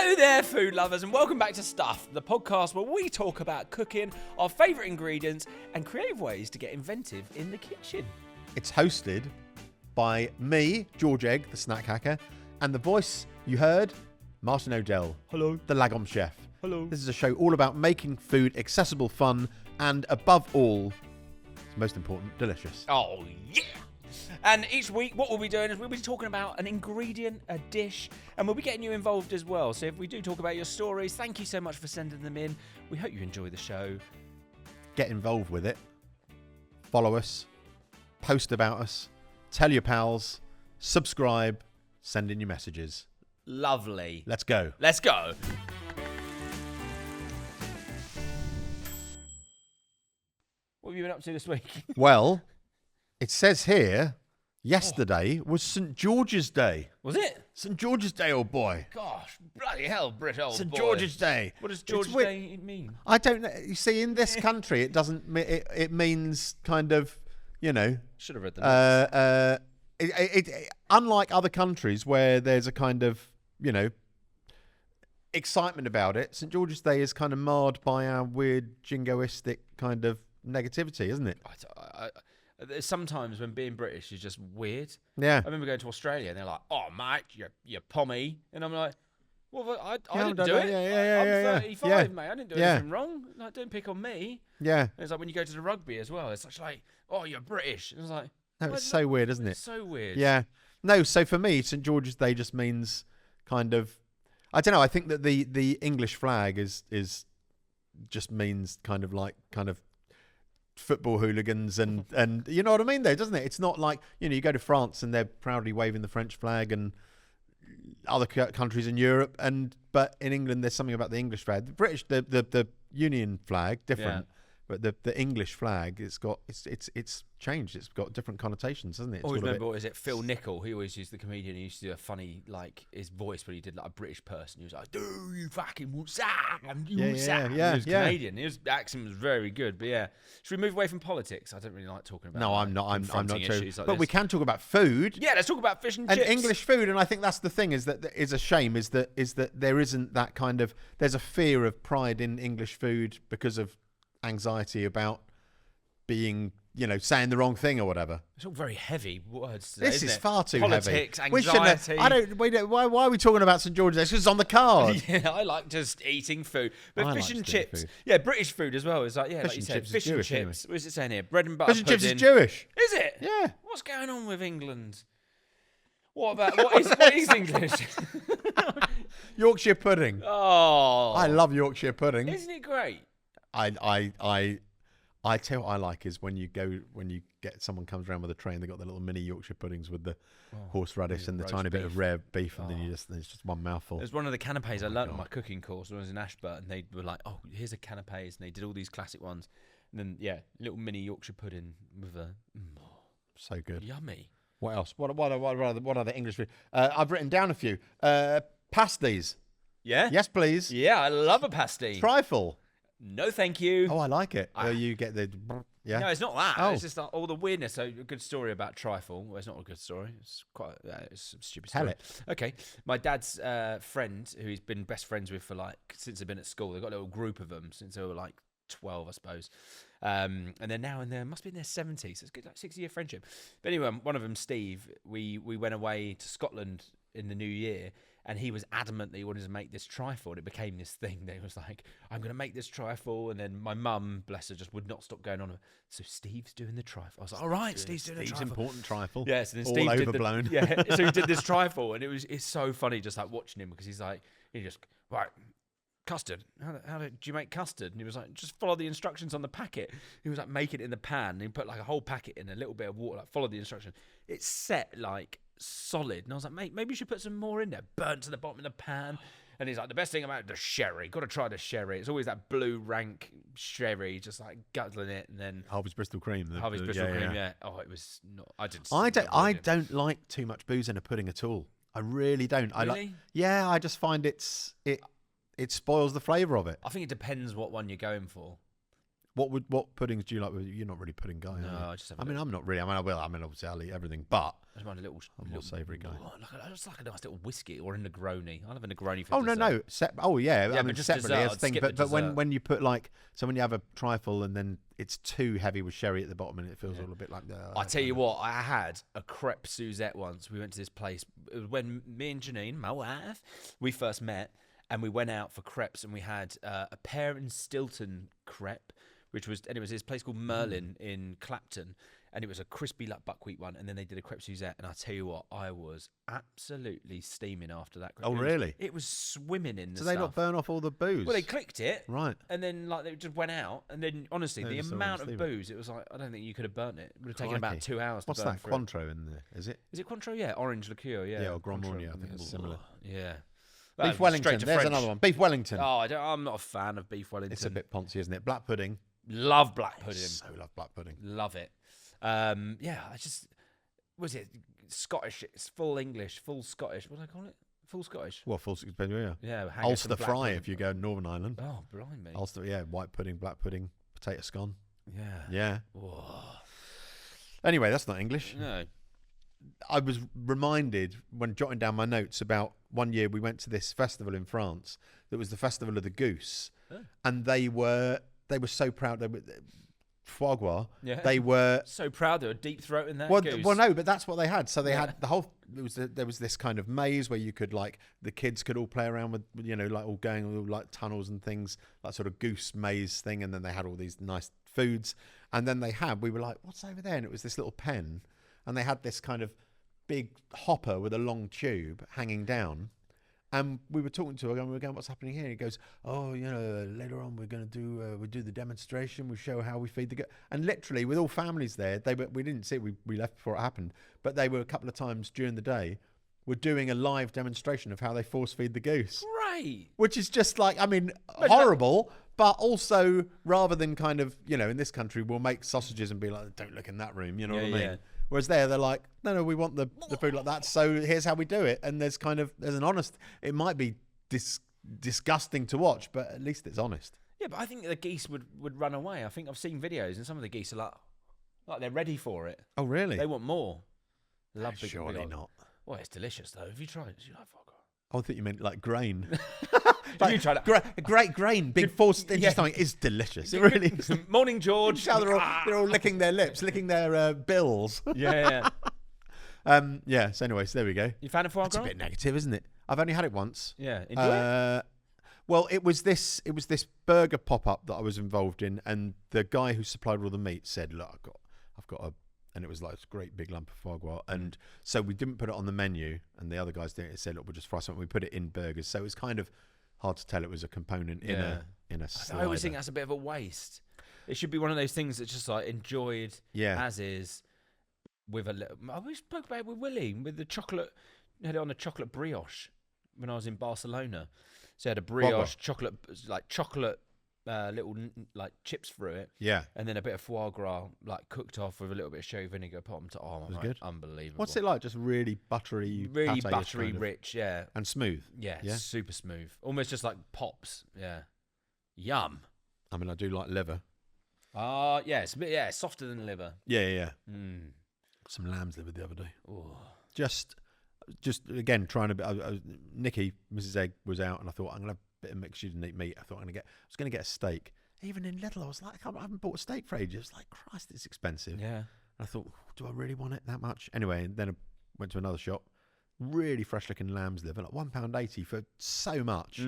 Hello there, food lovers, and welcome back to Stuff, the podcast where we talk about cooking, our favourite ingredients, and creative ways to get inventive in the kitchen. It's hosted by me, George Egg, the snack hacker, and the voice you heard, Martyn Odell. Hello. The Lagom Chef. Hello. This is a show all about making food accessible, fun, and above all, most important, delicious. Oh, yeah! And each week, what we'll be doing is we'll be talking about an ingredient, a dish, and we'll be getting you involved as well. So if we do talk about your stories, thank you so much for sending them in. We hope you enjoy the show. Get involved with it. Follow us. Post about us. Tell your pals. Subscribe. Send in your messages. Lovely. Let's go. Let's go. What have you been up to this week? Well, it says here, yesterday was St. George's Day. Was it? St. George's Day, old boy. Gosh, bloody hell, Brit, old St. boy. George's Day. What does George's Day mean? I don't know. You see, in this country, it doesn't. It means kind of, you know. Should have read the notes. Unlike other countries where there's a kind of, you know, excitement about it, St. George's Day is kind of marred by our weird jingoistic kind of negativity, isn't it? There's sometimes when being British is just weird. Yeah. I remember going to Australia and they're like, "Oh, mate, you're pommy," and I'm like, "Well, I didn't do it. I'm 35, mate. I didn't do anything wrong. Like, don't pick on me." Yeah. And it's like when you go to the rugby as well. It's like, "Oh, you're British." And it's like, no, it's so weird, isn't it? It's so weird. Yeah. No, so for me, St. George's Day just means kind of, I don't know. I think that the English flag is just means kind of football hooligans and you know what I mean though, doesn't it? It's not like, you know, you go to France and they're proudly waving the French flag, and other countries in Europe, but in England there's something about the English flag. The British, the Union flag, different. Yeah. But the English flag, it's changed. It's got different connotations, hasn't it? It's always remember, what is it? Phil Nicol. He always used the comedian. He used to do a funny, like, his voice, but he did like a British person. He was like, "Do you fucking Sam? You Sam?" Yeah. He was Canadian. His accent was very good. But yeah, should we move away from politics? I don't really like talking about. No, I'm not. I'm not too. Like but we can talk about food. Yeah, let's talk about fish and chips. And English food. And I think that's the thing. Is a shame. Is that there isn't that kind of. There's a fear of pride in English food because of anxiety about being, you know, saying the wrong thing or whatever. It's all very heavy words today, This is far too Politics, heavy. Anxiety. Why are we talking about St. George's Day? It's just on the card. Yeah, I like just eating food. But I fish like and to eat chips. food. Yeah, British food as well. Is like, yeah, Fish like you and said, chips is fish and Jewish, chips. anyway. What is it saying here? Bread and butter Fish and pudding. chips is Jewish. Is it? Yeah. What's going on with England? What is English? Yorkshire pudding. Oh. I love Yorkshire pudding. Isn't it great? I tell you what I like is when you get someone comes around with a tray and they got the little mini Yorkshire puddings with the horseradish and the tiny bit of rare beef, and then it's just one mouthful. There's one of the canapes I learnt on my cooking course when I was in Ashburton. They were like, "Oh, here's a canapes," and they did all these classic ones, and then little mini Yorkshire pudding with a so good, yummy. What else? What other English food? I've written down a few pasties. Yeah. Yes, please. Yeah, I love a pasty. Trifle. No, thank you. Oh, I like it. You get the No, it's not that. Oh. It's just all the weirdness. So, a good story about trifle. Well, it's not a good story. It's quite. It's a stupid story. Tell it. Okay, my dad's friend, who he's been best friends with for since they've been at school. They've got a little group of them since they were 12, I suppose. And they're now must be in their 70s. So it's good, 60-year friendship. But anyway, one of them, Steve, we went away to Scotland in the new year. And he was adamant that he wanted to make this trifle. And it became this thing that he was like, "I'm going to make this trifle." And then my mum, bless her, just would not stop going on. So Steve's doing the trifle. I was like, "All right, Steve's doing the trifle." Important trifle. Yeah, so then all Steve overblown. So he did this trifle. And it's so funny just watching him, because he's like, he just, right, custard. How do you make custard? And he was like, just follow the instructions on the packet. He was like, make it in the pan. And he put a whole packet in a little bit of water, follow the instructions. It's set solid. And I was like, mate, maybe you should put some more in there. Burnt to the bottom of the pan. And he's like, the best thing about the sherry, got to try the sherry. It's always that blue rank sherry, just guzzling it. And then Harvey's Bristol cream. Harvey's Bristol cream, yeah. Oh, it was not. I don't like too much booze in a pudding at all. I really don't. Really? I just find it spoils the flavour of it. I think it depends what one you're going for. What puddings do you like? You're not really pudding guy. No, are you? I just have I'm not really. Obviously I'll eat everything, but I just mind a little. I'm more savoury guy. Just like a nice little whiskey or a Negroni. I'll have a Negroni for Oh dessert. no. I mean but just separately dessert, as a I'd thing. skip But the when you put like when you have a trifle and then it's too heavy with sherry at the bottom and it feels all a bit like. I tell you what, I had a crepe Suzette once. We went to this place. It was when me and Janine, my wife, we first met, and we went out for crepes, and we had a pear and Stilton crepe, which was, and it was this place called Merlin in Clapton. And it was a crispy like buckwheat one, and then they did a crepe Suzette. And I tell you what, I was absolutely steaming after that. Oh, really? It was swimming in the So they not burn off all the booze? Well, they clicked it, right? And then like they just went out, and then honestly, the amount of booze, it was like I don't think you could have burnt it. It would have taken about 2 hours. What's to burn that Cointreau in there? Is it? Is it Cointreau? Yeah, orange liqueur. Yeah, or Grand Marnier. I think it's similar. Yeah. Beef Wellington. There's French. another one. Beef Wellington. Oh, I'm not a fan of beef Wellington. It's a bit poncy, isn't it? Black pudding. Love black pudding. So love black pudding. Love it. Yeah, I just was it Scottish? It's full English, full Scottish. What do I call it? Full Scottish. Well, full yeah. Yeah, Ulster fry if you go Northern Ireland. Oh, blimey. Ulster, yeah, white pudding, black pudding, potato scone. Yeah. Yeah. Whoa. Anyway, that's not English. No. I was reminded when jotting down my notes about one year we went to this festival in France. That was the Festival of the Goose, and they were so proud. They were foie gras. Yeah. They were so proud. They were deep throating that goose. Well, no, but that's what they had. So they had the whole. There was this kind of maze where you could the kids could all play around with like all going all like tunnels and things, like sort of goose maze thing, and then they had all these nice foods, and then we were like, what's over there? And it was this little pen, and they had this kind of big hopper with a long tube hanging down. And we were talking to her, we were going, what's happening here? And he goes, oh, later on we're going to do, we do the demonstration, we show how we feed the goose. And literally, with all families there, we didn't see it, we left before it happened, but they were a couple of times during the day, were doing a live demonstration of how they force feed the goose. Right. Which is just horrible, but also rather than kind of, in this country, we'll make sausages and be like, don't look in that room, you know what I mean? Yeah. Whereas there, they're like, no, we want the food like that. So here's how we do it. And there's an honest. It might be disgusting to watch, but at least it's honest. Yeah, but I think the geese would run away. I think I've seen videos, and some of the geese are like they're ready for it. Oh, really? They want more. Love big. Surely not. Well, it's delicious though. Have you tried it? Do you like foie gras? I thought you meant like grain. You tried it? Great grain, big 4 inches something is delicious. It really is. Morning, George. They're all licking their lips, licking their bills. Yeah. So anyway, so there we go. You fan of foie gras? It's a bit negative, isn't it? I've only had it once. Yeah. Enjoy it? Well, it was this burger pop-up that I was involved in, and the guy who supplied all the meat said, look, I've got a, and it was like a great big lump of foie gras. And so we didn't put it on the menu, and the other guys did it. Said, look, we'll just fry something. We put it in burgers. So it was kind of hard to tell it was a component in a slider. I always think that's a bit of a waste. It should be one of those things that's just like enjoyed as is with a little. We spoke about it with Willie, with the chocolate. I had it on a chocolate brioche when I was in Barcelona. So I had a brioche, chocolate little like chips through it. Yeah. And then a bit of foie gras like cooked off with a little bit of sherry vinegar put on top. Oh, it was good. Unbelievable. What's it like? Just really buttery, buttery, kind of, rich, yeah. And smooth. Yeah, super smooth. Almost just like pops. Yeah. Yum. I mean, I do like liver. It's a bit softer than liver. Yeah. Some lamb's liver the other day. Ooh. Just again trying to. Nikki, Mrs. Egg, was out, and I thought I'm gonna have a bit of mix. She didn't eat meat. I thought I was gonna get a steak. Even in Lidl, I was like, I haven't bought a steak for ages. Like, Christ, it's expensive. Yeah. And I thought, do I really want it that much? Anyway, and then I went to another shop. Really fresh looking lamb's liver, like £1.80 for so much.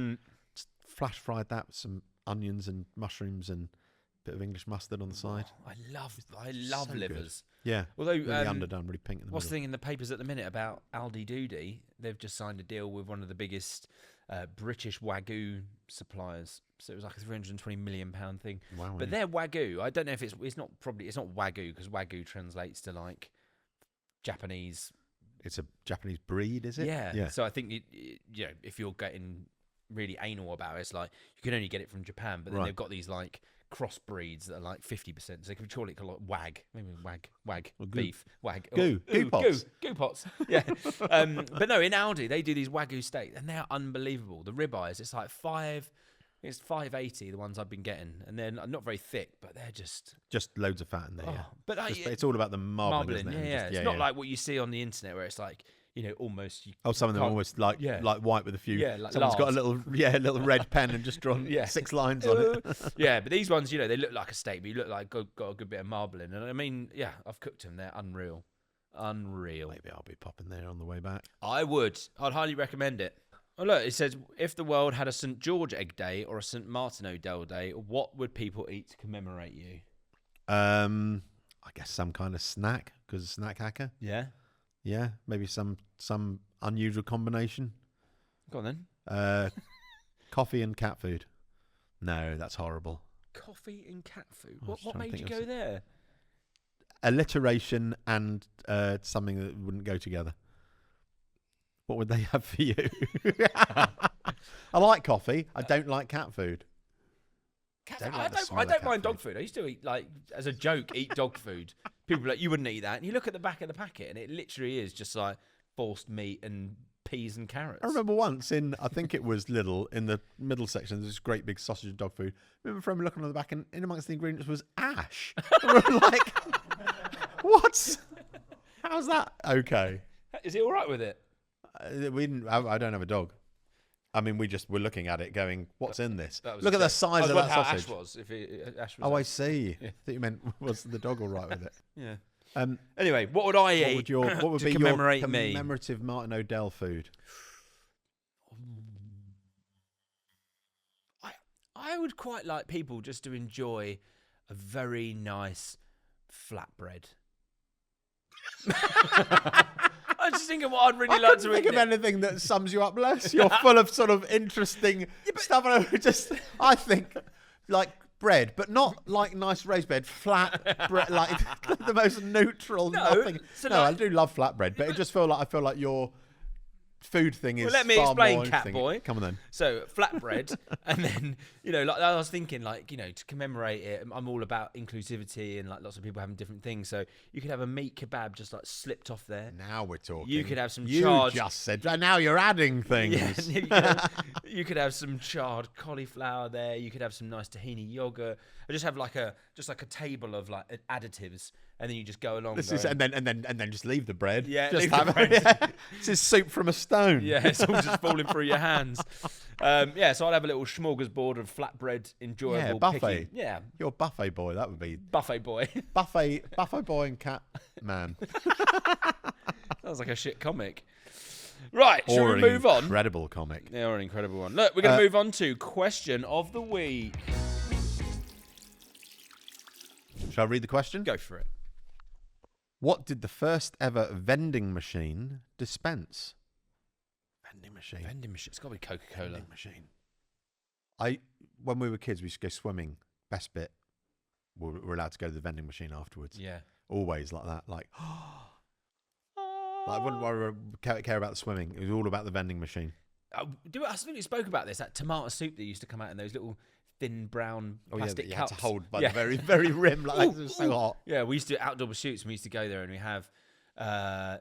Just flash fried that with some onions and mushrooms and a bit of English mustard on the side. I love so livers. Good. Yeah. Although really underdone, really pink in the what's the middle. thing in the papers at the minute about Aldi Doody? They've just signed a deal with one of the biggest British Wagu suppliers. So it was like a £320 million thing. Wow. But their Wagu, I don't know if it's not Wagu, because Wagu translates to like Japanese. It's a Japanese breed, is it? Yeah. So I think if you're getting really anal about it, it's like you can only get it from Japan, but then they've got these like crossbreeds that are like 50%. So they can call it wag, maybe wag beef, wag, goo pots. Goo pots. Yeah. But no, in Aldi they do these Wagu steak, and they're unbelievable. The ribeyes, it's like It's 580, the ones I've been getting, and they're not very thick, but they're just loads of fat in there. Yeah, but it's all about the marbling, isn't it? Yeah, it's not like what you see on the internet where it's like, almost. Some of them are almost like white with a few. Yeah, like someone's got a little red pen and just drawn 6 lines on it. Yeah, but these ones, they look like a steak, but you look like got a good bit of marbling. And I mean, I've cooked them. They're unreal. Maybe I'll be popping there on the way back. I'd highly recommend it. Oh, look, it says, if the world had a St. George Egg Day or a St. Martyn Odell Day, what would people eat to commemorate you? I guess some kind of snack, because a snack hacker. Yeah. Yeah, maybe some unusual combination. Go on then. Coffee and cat food. No, that's horrible. Coffee and cat food? What made you go there? Alliteration and something that wouldn't go together. What would they have for you? I like coffee. I don't like cat food. I don't mind dog food. I used to eat, like, as a joke, eat dog food. People are like, you wouldn't eat that. And you look at the back of the packet, and it literally is just like forced meat and peas and carrots. I remember once I think it was Lidl, in the middle section, there's this great big sausage of dog food. I remember from looking on the back, and in amongst the ingredients was ash. And we were like, what? How's that okay? Is he all right with it? We didn't. I don't have a dog. I mean, we just were looking at it, going, "What's in this? Look at the size of that sausage." Ash was. Ash was I see. Yeah. I think you meant, was the dog all right with it? Yeah. Anyway, what would I eat? What would be commemorate your me? commemorative Martyn Odell food? I would quite like people just to enjoy a very nice flatbread. I was just thinking what I'd really like to eat. Think of anything that sums you up less. You're full of sort of interesting stuff. And I think like bread, but not like nice raised bread, flat bread, like the most neutral. Nothing. I do love flat bread, but I feel like your food thing is. Well, let me explain, cat boy. Come on then. So flatbread, and then like I was thinking, like to commemorate it, I'm all about inclusivity and like lots of people having different things. So you could have a meat kebab just like slipped off there. Now we're talking. You could have some. You just said. Now you're adding things. Yeah, you could have some charred cauliflower there. You could have some nice tahini yogurt. I just have like a table of like additives, and then you just go along. And then just leave the bread. Yeah, just have it. Yeah. This is soup from a stone. Yeah, it's all just falling through your hands. So I'd have a little smorgasbord of flatbread, enjoyable. Yeah, buffet. Picking. Yeah, you're a buffet boy. That would be buffet boy. buffet boy and cat man. Sounds like a shit comic. Right, shall we move on? Incredible comic. Yeah, or an incredible one. Look, we're going to move on to question of the week. Shall I read the question? Go for it. What did the first ever vending machine dispense? Vending machine. It's got to be Coca-Cola. Vending machine. When we were kids, we used to go swimming. Best bit. We're allowed to go to the vending machine afterwards. Yeah. Always like that. Like, I wouldn't care about the swimming. It was all about the vending machine. I think we spoke about this. That tomato soup that used to come out in those little thin brown plastic cups. You had to hold by the very, very rim. Like that. It was so hot. Yeah, we used to do outdoor pursuits, and we used to go there, and we have,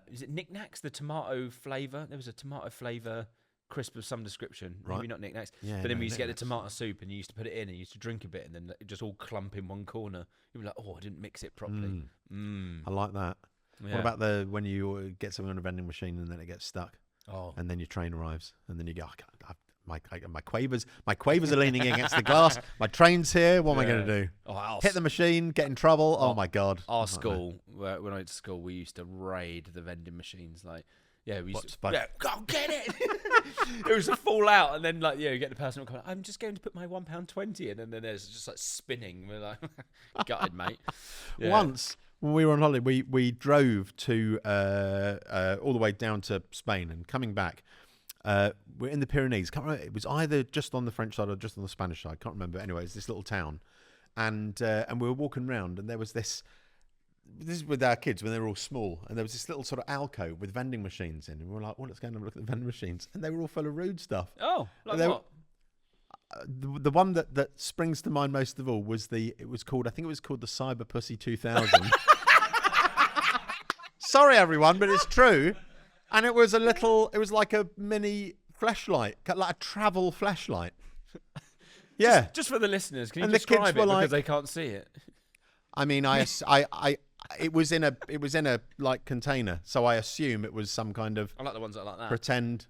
is it Knick Knacks, the tomato flavour? There was a tomato flavour crisp of some description. Right. Maybe not Knick Knacks. Yeah, but then we used to get the tomato soup, and you used to put it in, and you used to drink a bit, and then it just all clump in one corner. You'd be like, oh, I didn't mix it properly. I like that. Yeah. What about when you get something on a vending machine, and then it gets stuck? Oh. And then your train arrives, and then you go, my quavers are leaning against the glass. My train's here. What am I going to do? Hit the machine, get in trouble. Oh my God. Our school, when I went to school, we used to raid the vending machines. Like, we used to go get it. It was a fallout, and then you get the person coming. I'm just going to put my £1.20 in, and then there's just like spinning. We're like, gutted, mate. Yeah. Once when we were on holiday, we drove to all the way down to Spain, and coming back. We're in the Pyrenees. Can't remember, it was either just on the French side or just on the Spanish side. Can't remember. Anyway, it's this little town, and we were walking around, and there was this. This is with our kids when they were all small, and there was this little sort of alcove with vending machines in, and we were like, "Well, let's go and have a look at the vending machines," and they were all full of rude stuff. Oh, like what? The one that springs to mind most of all was I think it was called the Cyber Pussy 2000. Sorry, everyone, but it's true. And it was like a mini fleshlight, like a travel fleshlight. Yeah. Just for the listeners, can you And the kids describe were it like- because they can't see it? I mean, it was in a like container, so I assume it was some kind of I like the ones that are like that. pretend.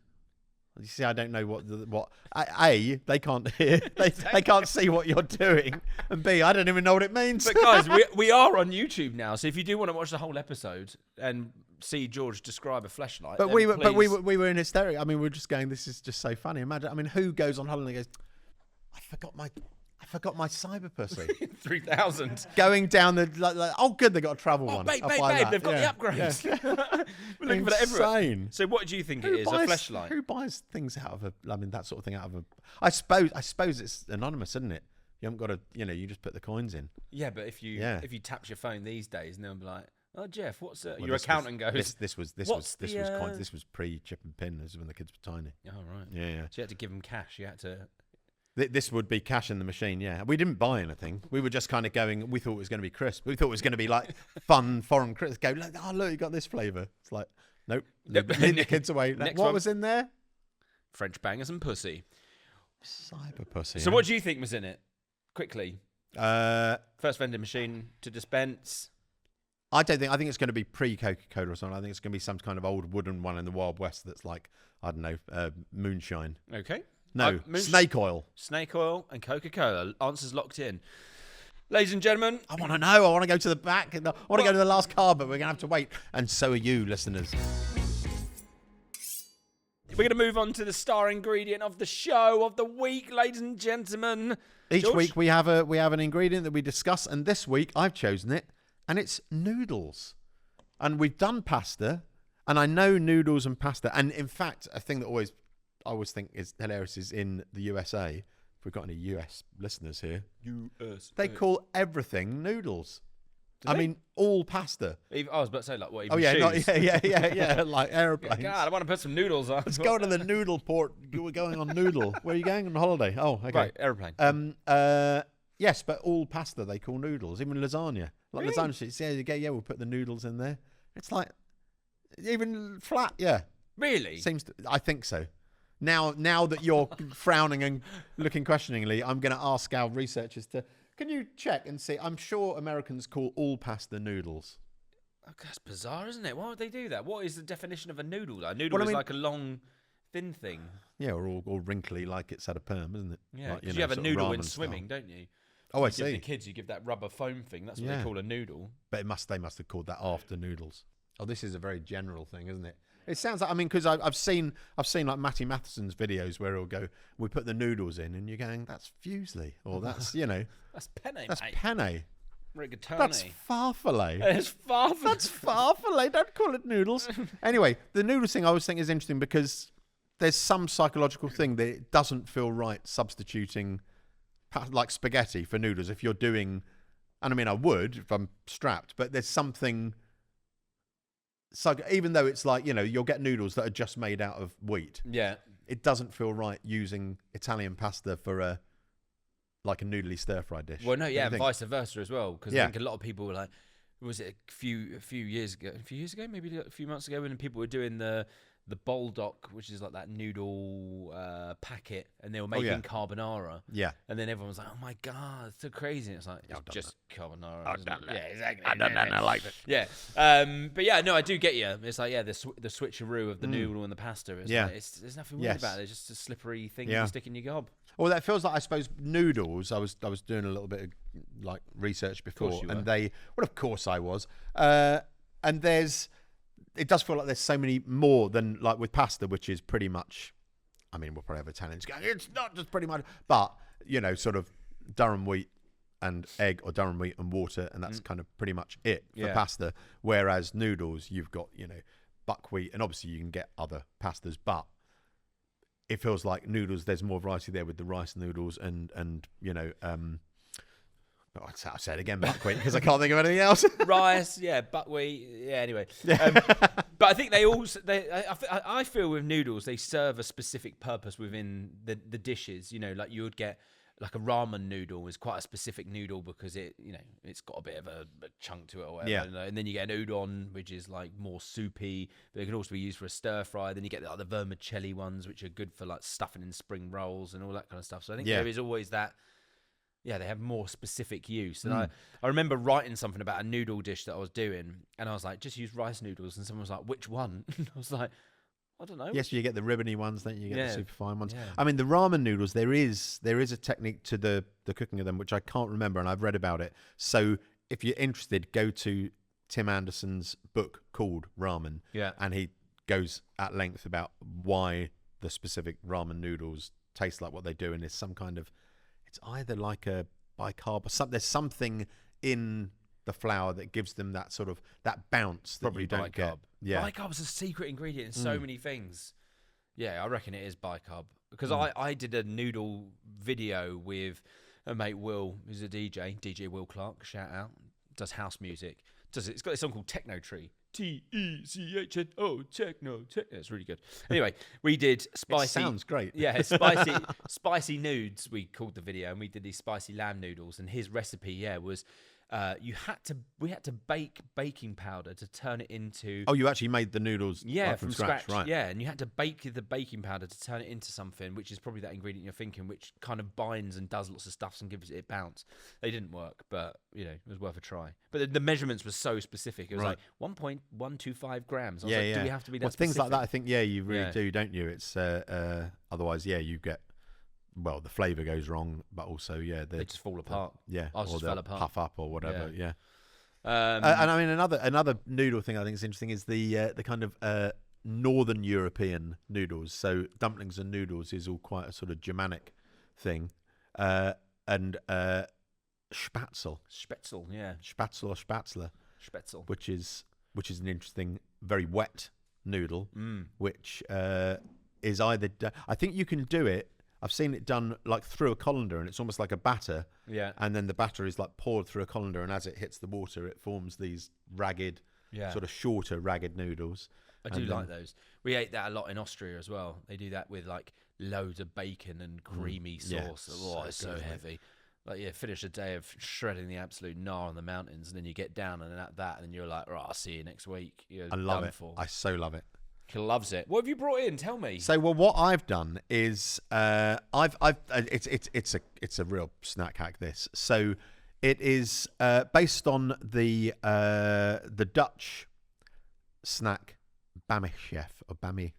You see, I don't know what. A, they can't hear, they can't see what you're doing, and B, I don't even know what it means. But guys, we are on YouTube now, so if you do want to watch the whole episode and see George describe a fleshlight, But then we please- were in hysterics. I mean, we were just going, this is just so funny. Imagine, I mean, who goes on holiday and goes, I forgot my cyber pussy. 3,000. Going down the like, oh good, they got a travel one. Babe, I'll buy that. they've got Yeah. the upgrades. Yeah. We're looking for that everywhere. Insane. So what do you think it is? A fleshlight? Who buys things out of that sort of thing out of a? I suppose it's anonymous, isn't it? You haven't got to, you just put the coins in. Yeah, but if you tap your phone these days, and they'll be like, "Oh, Jeff, what's Well, your accountant goes?" This was "What's coins. the, This was pre-chip and pin. This was when the kids were tiny. Oh right. Yeah. So you had to give them cash. You had to. This would be cash in the machine, yeah. We didn't buy anything. We were just kind of going, we thought it was going to be crisp. We thought it was going to be like fun foreign crisp. Go, look, you got this flavour. It's like, nope. Leave the kids away. Next What one. was in there? French bangers and pussy. Cyber pussy. So what do you think was in it? Quickly. I First vending machine to dispense. think it's going to be pre-Coca-Cola or something. I think it's going to be some kind of old wooden one in the Wild West that's like, I don't know, moonshine. Okay. No, snake oil. Snake oil and Coca-Cola. Answers locked in. Ladies and gentlemen. I want to know. I want to go to the back. I want to go to the last car, but we're going to have to wait. And so are you, listeners. We're going to move on to the star ingredient of the show of the week, ladies and gentlemen. Each George? week we have an ingredient that we discuss, and this week I've chosen it, and it's noodles. And we've done pasta, and I know noodles and pasta. And in fact, a thing that I always think is hilarious is in the USA. If we've got any US listeners here, they call everything noodles. I mean, all pasta. I was about to say, like, what, even Oh yeah, shoes? yeah, like aeroplanes. God, I want to put some noodles on. Let's go to the noodle port. We're going on noodle. Where are you going on holiday? Oh, okay. Right, aeroplane. Yes, but all pasta they call noodles, even lasagna. Like Really? lasagna sheets, we'll put the noodles in there. It's like even flat, yeah. Really? I think so. Now that you're frowning and looking questioningly, I'm going to ask our researchers can you check and see? I'm sure Americans call all pasta noodles. Oh, that's bizarre, isn't it? Why would they do that? What is the definition of a noodle? A noodle Well, I is mean- like a long, thin thing. Yeah, or all wrinkly like it's had a perm, isn't it? Yeah, Like, because you have a sort of noodle ramen in style. swimming, don't you? Oh, I You give see. the kids, you give that rubber foam thing. That's what they Yeah. call a noodle. But they must have called that after noodles. Oh, this is a very general thing, isn't it? It sounds like, I mean, because I've seen like Matty Matheson's videos where he'll go, we put the noodles in, and you're going, that's fusilli, or that's That's penne, that's mate. penne, Rigatoni. that's farfalle. It's far from... That's farfalle. Don't call it noodles. Anyway, the noodles thing I always think is interesting because there's some psychological thing that it doesn't feel right substituting like spaghetti for noodles if you're doing, and I mean I would if I'm strapped, but there's something. So even though it's like, you'll get noodles that are just made out of wheat, Yeah. it doesn't feel right using Italian pasta for a noodly stir fry dish. Well, no, Don't yeah, you and think? vice versa as well. Because Yeah. I think a lot of people were like, was it a few years ago? A few years ago, maybe a few months ago, when people were doing the Boldock, which is like that noodle packet, and they were making yeah. carbonara. Yeah. And then everyone was like, "Oh my god, it's so crazy!" And it's like, it's I've done just carbonara. I've isn't done it? that. Yeah, exactly. I've done that and I like it. Yeah. But yeah, no, I do get you. It's like, yeah, the switcheroo of the noodle and the pasta. It's Yeah. like, there's nothing weird Yes. about it. It's just a slippery thing Yeah. you stick in your gob. Well, that feels like, I suppose, noodles. I was doing a little bit of like research before, you and were. of course I was. And it does feel like there's so many more than like with pasta, which is pretty much. I mean, we'll probably have Italians going, it's not just pretty much, but sort of durum wheat and egg, or durum wheat and water, and that's kind of pretty much it for Yeah. pasta. Whereas noodles, you've got buckwheat, and obviously you can get other pastas, but it feels like noodles, there's more variety there with the rice noodles and I'll say it again, buckwheat, because I can't think of anything else. Rice, yeah, buckwheat, yeah. Anyway, but I think I feel with noodles they serve a specific purpose within the dishes. Like you would get like a ramen noodle is quite a specific noodle because it's got a bit of a chunk to it or whatever. Yeah. And then you get an udon, which is like more soupy, but it can also be used for a stir fry. Then you get the vermicelli ones, which are good for like stuffing in spring rolls and all that kind of stuff. So I think there is always that. Yeah, they have more specific use. And I remember writing something about a noodle dish that I was doing, and I was like, just use rice noodles. And someone was like, which one? And I was like, I don't know. Yes, you get the ribbony ones, then you get the super fine ones. Yeah. I mean, the ramen noodles, there is a technique to the cooking of them, which I can't remember, and I've read about it. So if you're interested, go to Tim Anderson's book called Ramen. Yeah. And he goes at length about why the specific ramen noodles taste like what they do, and it's some kind of, it's either like a bicarb or something. There's something in the flour that gives them that sort of that bounce that you don't get. Yeah, bicarb is a secret ingredient in so many things. Yeah, I reckon it is bicarb because I did a noodle video with a mate Will, who's a DJ Will Clark. Shout out, does house music. It's got this song called Techno Tree. TECHNO techno. It's really good. Anyway, we did spicy. It sounds great. Yeah, spicy nudes. We called the video, and we did these spicy lamb noodles. And his recipe, was we had to bake baking powder to turn it into. Oh, you actually made the noodles from scratch, right? Yeah, and you had to bake the baking powder to turn it into something, which is probably that ingredient you're thinking, which kind of binds and does lots of stuff and gives it a bounce. They didn't work, but it was worth a try. But the measurements were so specific. It was like 1.125 grams. I was like, do we have to be that specific? Things like that, I think, you really do, don't you? It's otherwise, you get. Well, the flavour goes wrong, but also, they just fall apart. Or just fell apart. Puff up or whatever. Yeah. And I mean, another noodle thing I think is interesting is the kind of Northern European noodles. So dumplings and noodles is all quite a sort of Germanic thing, and Spätzle, yeah, Spätzle or Spätzle, which is an interesting, very wet noodle, which is either. I think you can do it. I've seen it done like through a colander, and it's almost like a batter. Yeah. And then the batter is like poured through a colander, and as it hits the water, it forms these ragged, sort of shorter, ragged noodles. I do like those. We ate that a lot in Austria as well. They do that with like loads of bacon and creamy sauce. It's so heavy. Like, finish a day of shredding the absolute gnar on the mountains, and then you get down and at that, and you're like, right, I'll see you next week. I love it. I so love it. He loves it. What have you brought in? Tell me. So, what I've done is it's a real snack hack. This, so it is based on the Dutch snack Bami Chef or Bami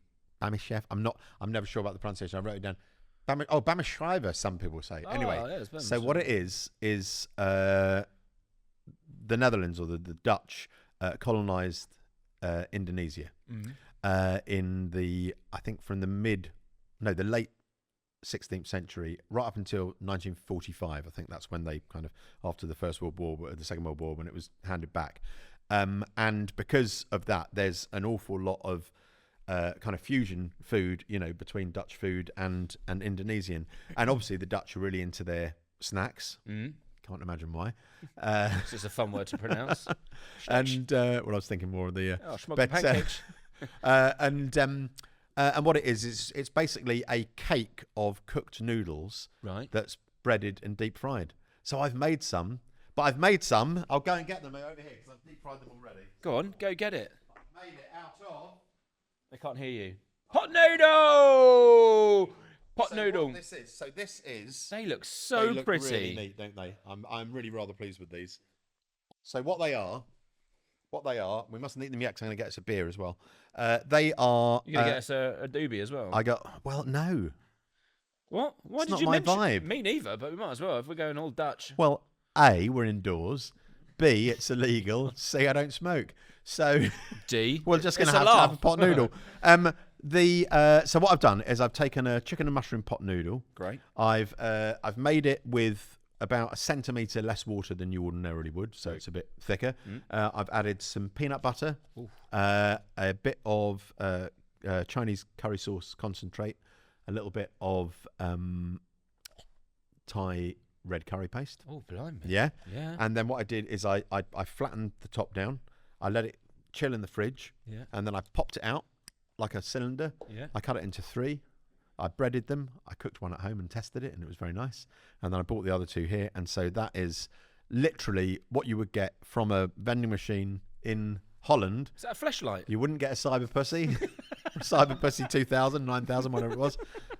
Chef. I'm never sure about the pronunciation. I wrote it down. Bamischrijver, some people say. Anyway, so what it is the Netherlands or the Dutch colonized Indonesia. Mm-hmm. In the late 16th century, right up until 1945. I think that's when they kind of, after the Second World War, when it was handed back. And because of that, there's an awful lot of kind of fusion food, between Dutch food and Indonesian. And obviously the Dutch are really into their snacks. Mm. Can't imagine why. It's just a fun word to pronounce. And I was thinking more of the pancakes. And what it is it's basically a cake of cooked noodles, right? That's breaded and deep fried. So I've made some. I'll go and get them over here because I've deep fried them already. Go on, go get it. I've made it out of. I can't hear you. Pot noodle. Noodle. What this is. They look so pretty. Really neat, don't they? I'm really rather pleased with these. So what they are. We mustn't eat them yet because I'm going to get us a beer as well. They are. You're going to get us a doobie as well. No. What? Why it's did not you my mention? Vibe. Me neither, but we might as well if we're going all Dutch. Well, A, we're indoors. B, it's illegal. C, I don't smoke. So D, we're just going to have a pot noodle. So what I've done is I've taken a chicken and mushroom pot noodle. Great. I've made it with about a centimetre less water than you ordinarily would, so it's a bit thicker. I've added some peanut butter, a bit of Chinese curry sauce concentrate, a little bit of Thai red curry paste. Oh, blimey. Yeah. And then what I did is I flattened the top down. I let it chill in the fridge. Yeah. And then I popped it out like a cylinder. Yeah. I cut it into 3. I breaded them. I cooked one at home and tested it, and it was very nice. And then I bought the other two here. And so that is literally what you would get from a vending machine in Holland. Is that a fleshlight? You wouldn't get a Cyber Pussy, Cyber Pussy 2000, 9000, whatever it was,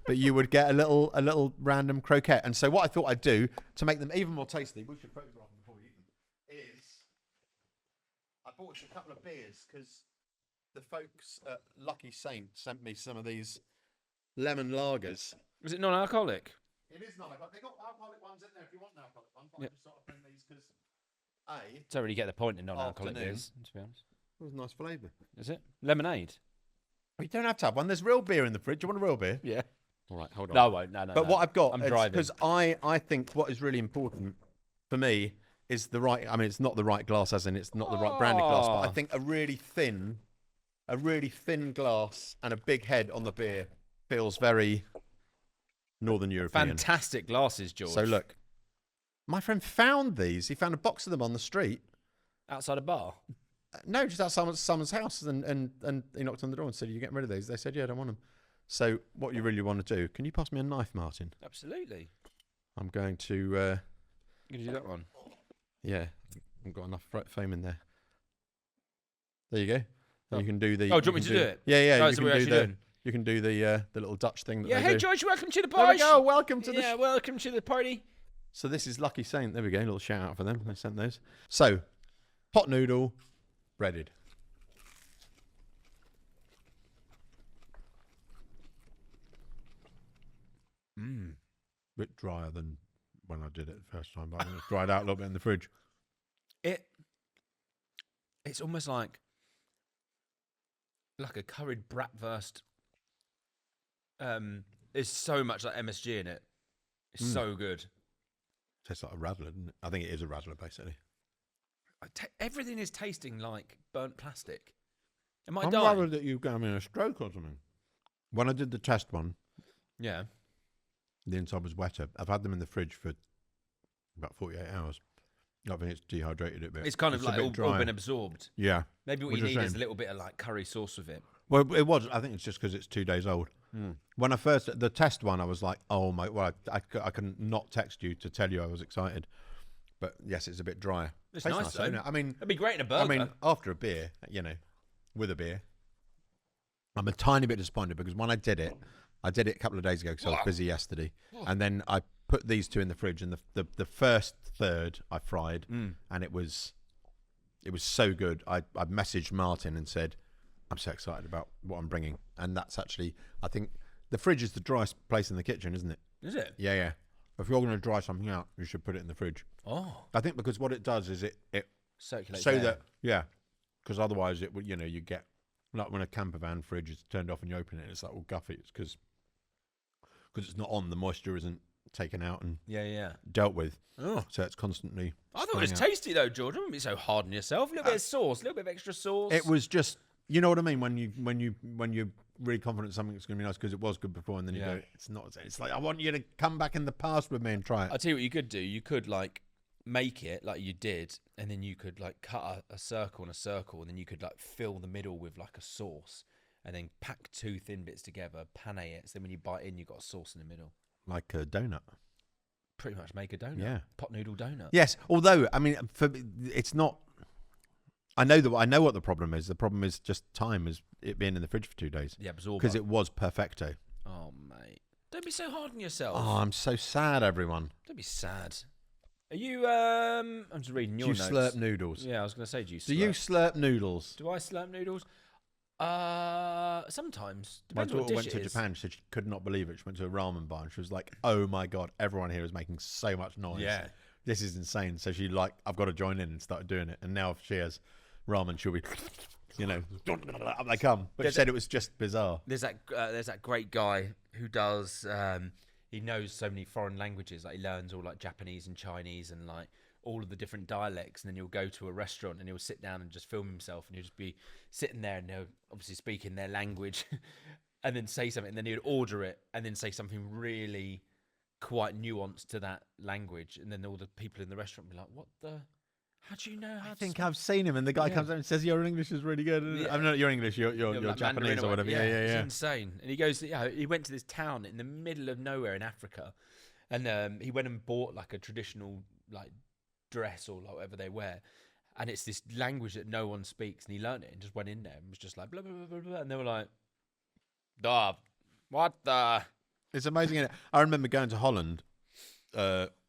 but you would get a little random croquette. And so what I thought I'd do to make them even more tasty, we should photograph them before we eat them, is I bought a couple of beers because the folks at Lucky Saint sent me some of these lemon lagers. Is it non-alcoholic? It is non-alcoholic. They got alcoholic ones in there if you want an alcoholic one. But Yep. I just sort of bring these because Don't really get the point in non-alcoholic Afternoon. beers, to be honest. it was a nice flavour. Is it lemonade? You don't have to have one. There's real beer in the fridge. Do you want a real beer? Yeah. All right, hold on. No, I won't. No. But what I've got, I'm driving. because I think what is really important for me is the right. I mean, it's not the right glass, as in it's not the right branded glass, but I think a really thin glass and a big head on the beer feels very Northern European. Fantastic glasses, George. So look, my friend found these. He found a box of them on the street. Outside a bar. No, just outside someone's house, and he knocked on the door and said, "Are you getting rid of these?" They said, "Yeah, I don't want them." So what you really want to do? Can you pass me a knife, Martin? Absolutely. I'm going to. You gonna do that one? Yeah, I've got enough foam in there. There you go. And you can do the. Oh, do you want me to do it? Yeah. Oh, You so can we're do actually the. doing- You can do the little Dutch thing. That Yeah. they Hey, do. George. Welcome to the There we party. go. Welcome to the. Yeah. Welcome to the party. So this is Lucky Saint. There we go. A little shout out for them. They sent those. So, pot noodle, breaded. Bit drier than when I did it the first time, but I think it's dried out a little bit in the fridge. It's almost like a curried bratwurst. There's so much like MSG in it. It's so good. Tastes like a rattler, doesn't it? I think it is a rattler, basically. Everything is tasting like burnt plastic. Am I I'm dying? worried that you got me a stroke or something. When I did the test one, Yeah. the inside was wetter. I've had them in the fridge for about 48 hours. I think it's dehydrated it a bit. It's kind of a like bit all drier. been absorbed. Yeah. Maybe what Which you is need a is a shame. little bit of like curry sauce with it. Well, it was. I think it's just because it's 2 days old. When I first, the test one, I was like, oh my, well, I couldn't not text you to tell you I was excited. But yes, it's a bit drier. It's Tastes nice, isn't though. it? I mean, It'd be great in a burger. after a beer, with a beer, I'm a tiny bit disappointed because when I did it a couple of days ago because I was busy yesterday. And then I put these two in the fridge, and the first third I fried, and it was so good. I messaged Martin and said, I'm so excited about what I'm bringing. And that's actually, I think, the fridge is the driest place in the kitchen, isn't it? Is it? Yeah. If you're going to dry something out, you should put it in the fridge. Oh. I think because what it does is it Circulates so air. that, because otherwise it would, you get, like when a camper van fridge is turned off and you open it, it's like all guffy. It's because it's not on, the moisture isn't taken out and Yeah. dealt with. Oh. So it's constantly. I thought it was spraying out. tasty though, George. I wouldn't be so hard on yourself. A little bit of sauce, a little bit of extra sauce. It was just, you know what I mean, when you're really confident something's going to be nice because it was good before, and then you go, it's not. It's like, I want you to come back in the past with me and try it. I'll tell you what you could do. You could like make it like you did, and then you could like cut a circle and a circle, and then you could like fill the middle with like a sauce, and then pack two thin bits together, pane it. So then when you bite in, you've got a sauce in the middle. Like a donut. Pretty much make a donut. Yeah. Pot noodle donut. Yes, although I mean, it's not. I know what the problem is. The problem is just time, is it being in the fridge for 2 days. The absorber. Because it was perfecto. Oh mate, don't be so hard on yourself. Oh, I'm so sad, everyone. Don't be sad. Are you? I'm just reading your Do you notes. slurp noodles? Yeah, I was going to say, do you? Do you slurp noodles? Do I slurp noodles? Sometimes. My Depends what daughter dish went it to is. Japan. She said she could not believe it. She went to a ramen bar and she was like, "Oh my god, everyone here is making so much noise. Yeah. This is insane." So she I've got to join in and started doing it. And now if she has ramen, she'll be, up they come. But she said it was just bizarre. There's that great guy who does. He knows so many foreign languages. Like he learns all like Japanese and Chinese and like all of the different dialects. And then he'll go to a restaurant and he'll sit down and just film himself. And he'll just be sitting there and they'll obviously speak in their language, and then say something. And then he'd order it and then say something really quite nuanced to that language. And then all the people in the restaurant would be like, "What the? How do you know how I think I've seen him, and the guy comes over and says, "Your English is really good." I'm not your English. You're like Japanese or whatever. Yeah. It's insane. And he goes, he went to this town in the middle of nowhere in Africa, and he went and bought like a traditional like dress or like whatever they wear, and it's this language that no one speaks, and he learned it and just went in there and was just like blah blah blah blah, blah. And they were like, "Duh, what the?" It's amazing. Isn't it? I remember going to Holland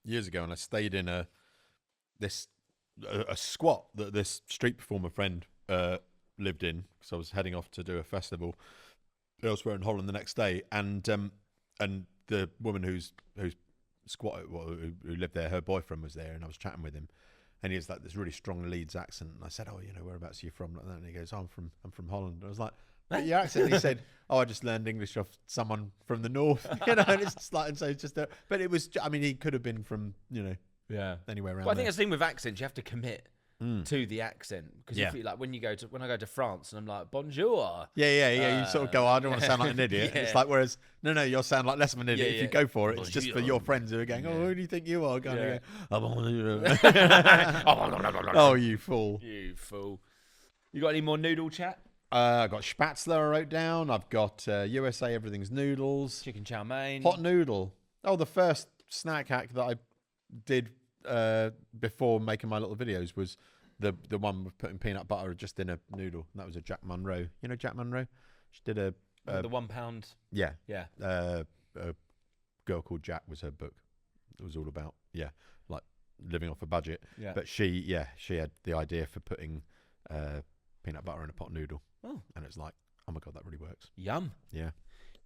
years ago, and I stayed in a squat that this street performer friend lived in, because I was heading off to do a festival elsewhere in Holland the next day, and the woman who's squatted, who lived there, her boyfriend was there, and I was chatting with him, and he has like this really strong Leeds accent, and I said, "Oh, whereabouts are you from?" Like that, and he goes, "Oh, I'm from Holland." And I was like, "But your accent?" And he said, "Oh, I just learned English off someone from the north," and it's just like, and so it's just, but it was, I mean, he could have been from, anywhere around. Well, I think that's the thing with accents, you have to commit to the accent, because if you, like when I go to France and I'm like bonjour, you sort of go, I don't want to sound like an idiot. It's like, whereas no, you'll sound like less of an idiot if you go for it. It's just for your friends who are going, "Oh, who do you think you are?" Going, "Oh, you fool, you fool." You got any more noodle chat? I've got Spätzle I wrote down. I've got USA Everything's Noodles, chicken chow mein, hot noodle. Oh, the first snack hack that I did before making my little videos was the one with putting peanut butter just in a noodle. And that was a Jack Monroe. You know Jack Monroe? She did the £1. Yeah. Yeah. A Girl Called Jack was her book. It was all about like living off a budget. Yeah. But she had the idea for putting peanut butter in a pot noodle. Oh. And it's like, oh my God, that really works. Yum. Yeah.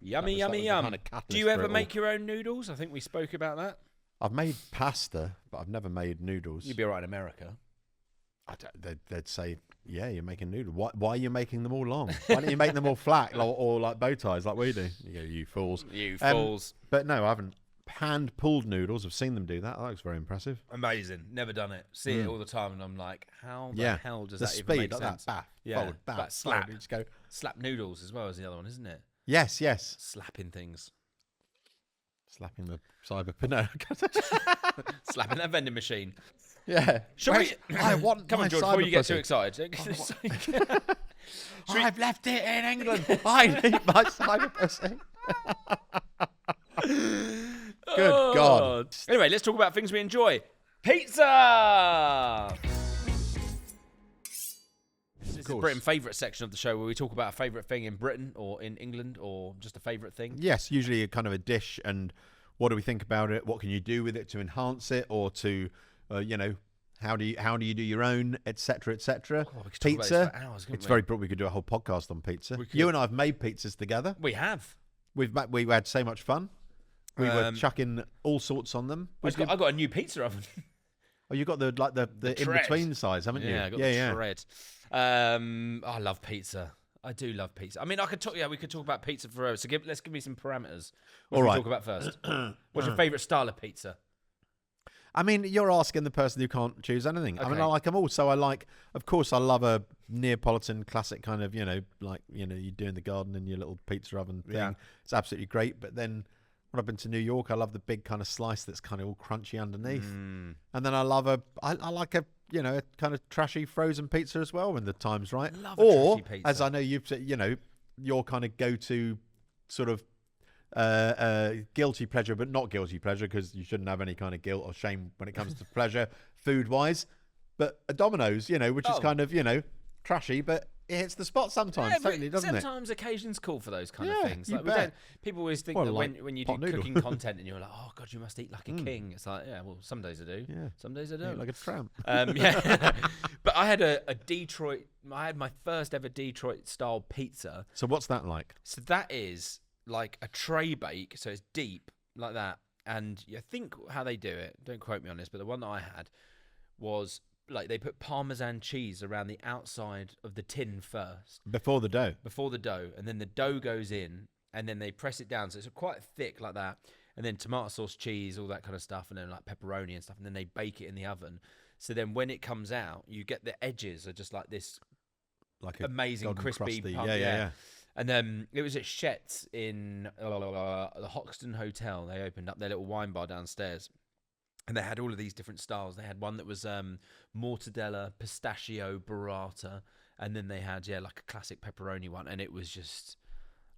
Yummy, yummy, yum. Kind of do you ever make your own noodles? I think we spoke about that. I've made pasta, but I've never made noodles. You'd be all right in America. They'd say, "Yeah, you're making noodles. Why are you making them all long? Why don't you make them all flat or like bow ties like we do?" You go, "You fools." You fools. But no, I haven't hand pulled noodles. I've seen them do that. That looks very impressive. Amazing. Never done it. See it all the time, and I'm like, how the hell does that even make sense? That baff, forward, baff, but slap. Forward, just go. Slap noodles as well as the other one, isn't it? Yes. Slapping things. Slapping the cyber. No. Slapping that vending machine. Yeah. I want Come my on, George, before you get too pussy. excited. I've left it in England. I need my cyber pussy. Good God. Anyway, let's talk about things we enjoy. Pizza! This is Britain's favourite section of the show, where we talk about a favourite thing in Britain or in England, or just a favourite thing. Yes, usually a kind of a dish, and what do we think about it? What can you do with it to enhance it, or to, how do you do your own, etc., etc. Oh, we could pizza. Talk about this for hours, It's very broad. We could do a whole podcast on pizza. You and I have made pizzas together. We have. We had so much fun. We were chucking all sorts on them. I got a new pizza oven. Oh, you got the in between size, haven't you? Yeah, I got the tread. I love pizza. I do love pizza. I mean, we could talk about pizza forever. So let's give me some parameters. What should we talk about first? What's your favourite style of pizza? I mean, you're asking the person who can't choose anything. Okay. I mean, I like them all. So of course, I love a Neapolitan classic kind of, you do in the garden in your little pizza oven thing. Yeah. It's absolutely great. But then when I've been to New York, I love the big kind of slice that's kind of all crunchy underneath. And then I like a kind of trashy frozen pizza as well when the time's right. Love or, a trashy pizza. as I know you've said, your kind of go-to sort of guilty pleasure, but not guilty pleasure, because you shouldn't have any kind of guilt or shame when it comes to pleasure food-wise. But a Domino's, which is kind of, trashy, but it hits the spot sometimes, doesn't it? Sometimes occasions call for those kind of things. You Like bet. People always think that when you do cooking content and you're like, oh God, you must eat like a king. It's like, yeah, well, some days I do. Yeah. Some days I don't. Like a tramp. Yeah. But I had I had my first ever Detroit style pizza. So what's that like? So that is like a tray bake. So it's deep like that. And I think how they do it, don't quote me on this, but the one that I had was like they put Parmesan cheese around the outside of the tin first. Before the dough. And then the dough goes in, and then they press it down. So it's quite thick like that. And then tomato sauce, cheese, all that kind of stuff, and then like pepperoni and stuff. And then they bake it in the oven. So then when it comes out, you get the edges are just like this, like amazing crispy. Yeah. And then it was at Chet's in the Hoxton Hotel. They opened up their little wine bar downstairs. And they had all of these different styles. They had one that was mortadella, pistachio, burrata, and then they had like a classic pepperoni one, and it was just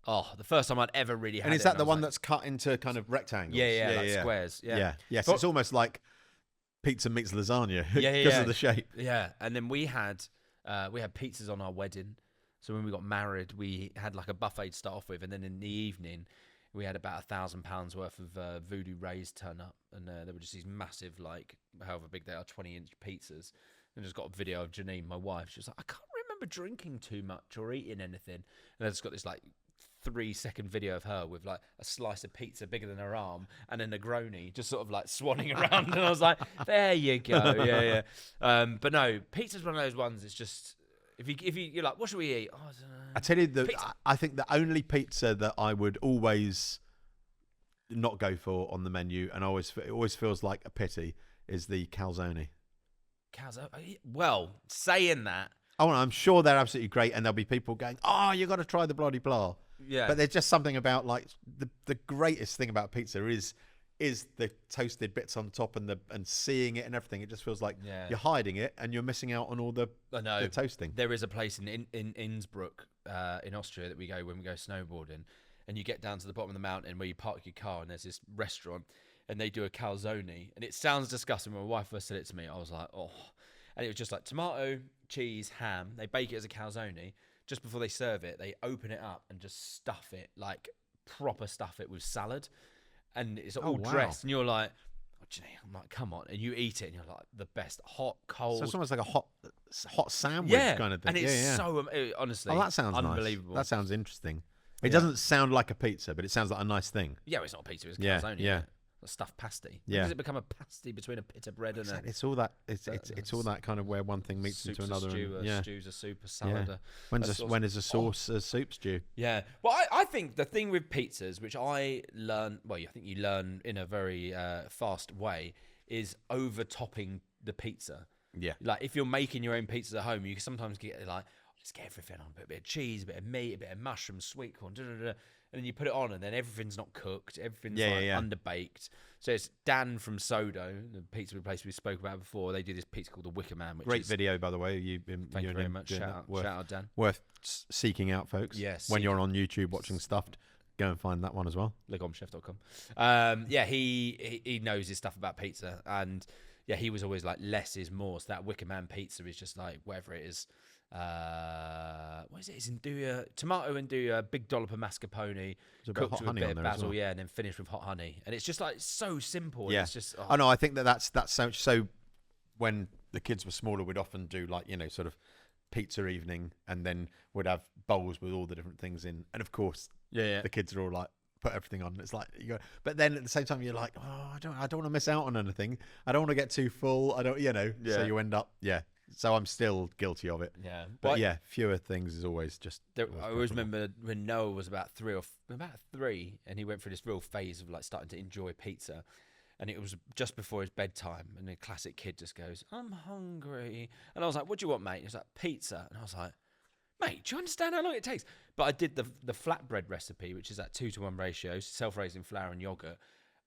the first time I'd ever really had it. And is that the one like, that's cut into kind of rectangles? Yeah, squares. Yeah. Yes, But- it's almost like pizza meets lasagna because Yeah. of the shape. Yeah, and then we had pizzas on our wedding. So when we got married, we had like a buffet to start off with, and then in the evening, we had about £1,000 worth of Voodoo Rays turn up, and they were just these massive, like however big they are, 20-inch pizzas. And just got a video of Janine, my wife. She was like, I can't remember drinking too much or eating anything. And I just got this like 3-second video of her with like a slice of pizza bigger than her arm and a Negroni just sort of like swanning around. And I was like, there you go. Yeah. But no, pizza's one of those ones. It's just, if you're like, what should we eat? Oh, I don't know. I tell you, I think the only pizza that I would always not go for on the menu, and it always feels like a pity, is the calzone. Well, saying that. Oh, I'm sure they're absolutely great, and there'll be people going, "Oh, you got to try the bloody blah." Yeah. But there's just something about like the greatest thing about pizza is the toasted bits on top and seeing it and everything. It just feels like you're hiding it and you're missing out on all the toasting. There is a place in Innsbruck in Austria that we go when we go snowboarding, and you get down to the bottom of the mountain where you park your car, and there's this restaurant, and they do a calzone, and it sounds disgusting. When my wife first said it to me, I was like, oh. And it was just like tomato, cheese, ham. They bake it as a calzone. Just before they serve it, they open it up and just stuff it, like proper stuff it with salad. And it's all dressed. And you're like, oh, Janine, I'm like, come on. And you eat it and you're like, the best, hot, cold. So it's almost like a hot sandwich kind of thing. And it's so, honestly, that sounds unbelievable. Nice. That sounds interesting. It doesn't sound like a pizza, but it sounds like a nice thing. Yeah, well, it's not a pizza, it's a calzone. Yeah. A stuffed pasty. Yeah. When does it become a pasty between a pita bread and a... It's all that. It's all that kind of where one thing meets into another. Stew's a soup, a salad. When is a sauce a soup stew? Yeah. Well, I think the thing with pizzas, which I learn, I think you learn in a very fast way, is over topping the pizza. Yeah. Like if you're making your own pizzas at home, you can sometimes get like, let's get everything on, put a bit of cheese, a bit of meat, a bit of mushroom, sweet corn, and then you put it on, and then everything's not cooked, everything's underbaked. So it's Dan from Sodo, the pizza place we spoke about before. They do this pizza called the Wicker Man, which great video, by the way. Thank you very much. Shout out, Dan. Worth seeking out, folks. Yes. When you're on YouTube watching Stuffed, go and find that one as well. Lagomchef.com. He knows his stuff about pizza, and he was always like less is more. So that Wicker Man pizza is just like whatever it is. What is it? It's tomato and big dollop of mascarpone, cooked with a bit of basil, and then finished with hot honey. And it's just like so simple. Yeah. It's just. Oh no, I think that's so. When the kids were smaller, we'd often do like sort of pizza evening, and then we'd have bowls with all the different things in, and of course, the kids are all like, put everything on. It's like you go, but then at the same time you're like, oh, I don't want to miss out on anything. I don't want to get too full. I don't, So you end up, So I'm still guilty of it. Yeah, but fewer things is always just. I always remember when Noah was about three, and he went through this real phase of like starting to enjoy pizza. And it was just before his bedtime, and the classic kid just goes, I'm hungry. And I was like, what do you want, mate? He was like, pizza. And I was like, mate, do you understand how long it takes? But I did the flatbread recipe, which is that 2-to-1 ratio, self-raising flour and yogurt.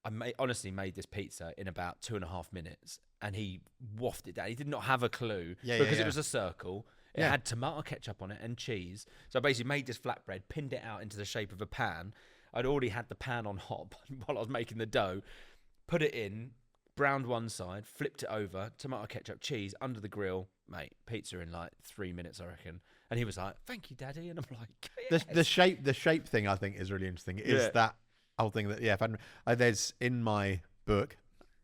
I honestly made this pizza in about 2.5 minutes, and he wafted it down. He did not have a clue because it was a circle. It had tomato ketchup on it and cheese. So I basically made this flatbread, pinned it out into the shape of a pan. I'd already had the pan on hot while I was making the dough. Put it in, browned one side, flipped it over, tomato ketchup, cheese, under the grill. Mate, pizza in like 3 minutes, I reckon. And he was like, thank you, Daddy. And I'm like, yes. The shape thing I think is really interesting. Is that whole thing that, there's in my book.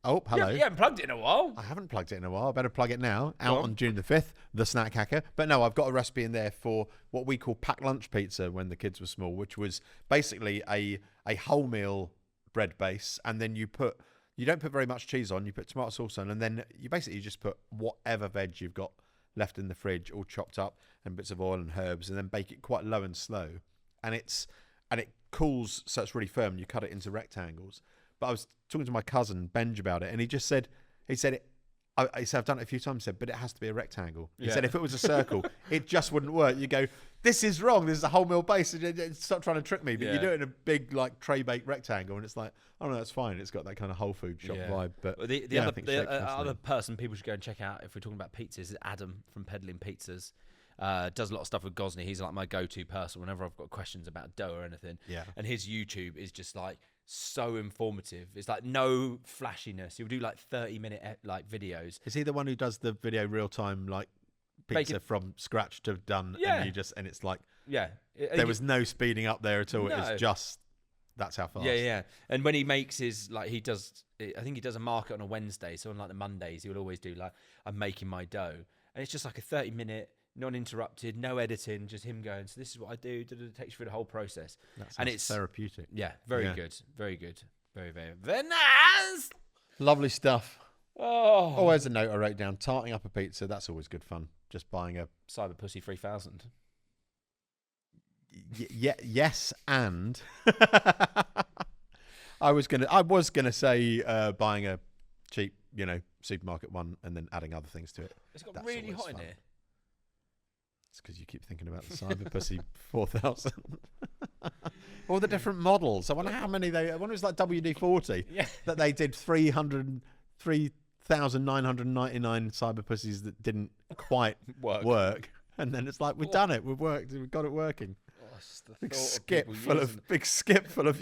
Oh, hello. You haven't plugged it in a while. I haven't plugged it in a while. I better plug it now. Out on June the 5th, The Snack Hacker. But no, I've got a recipe in there for what we call packed lunch pizza when the kids were small, which was basically a wholemeal bread base, and then you don't put very much cheese on, you put tomato sauce on, and then you basically just put whatever veg you've got left in the fridge, all chopped up, and bits of oil and herbs, and then bake it quite low and slow. And it cools, so it's really firm. You cut it into rectangles. But I was talking to my cousin Benj about it, and he said I've done it a few times. He said, but it has to be a rectangle. He said if it was a circle, it just wouldn't work. You go, this is wrong. This is a wholemeal base. Stop trying to trick me. But Yeah. you do it in a big like tray baked rectangle, and it's like, oh no, that's fine. It's got that kind of whole food shop vibe. But Well, the yeah, I other think the Shake's other fascinating. person people should go and check out if we're talking about pizzas is Adam from Peddling Pizzas. Does a lot of stuff with Gosney. He's like my go-to person whenever I've got questions about dough or anything. Yeah. And his YouTube is just like so informative. It's like no flashiness. He'll do like 30-minute like videos. Is he the one who does the video real time like pizza from scratch to done? Yeah. And it's like Yeah. there was no speeding up there at all. No. It's just that's how fast. Yeah. And when he makes his I think he does a market on a Wednesday. So on like the Mondays, he will always do like I'm making my dough, and it's just like a 30-minute. Non-interrupted, no editing, just him going. So this is what I do. It takes you through the whole process, and it's therapeutic. Yeah, very good, very good, very nice. Lovely stuff. Oh, Always a note I wrote down: tarting up a pizza. That's always good fun. Just buying a Cyber Pussy 3000. yes, and I was gonna say buying a cheap, supermarket one, and then adding other things to it. It's got That's really always hot in fun. here. It's because you keep thinking about the Cyber Pussy 4000. All the different models. I wonder how many I wonder it was like WD-40 that they did 3,999 Cyber Pussies that didn't quite work. And then it's like, we've done it. We've got it working. Big skip full of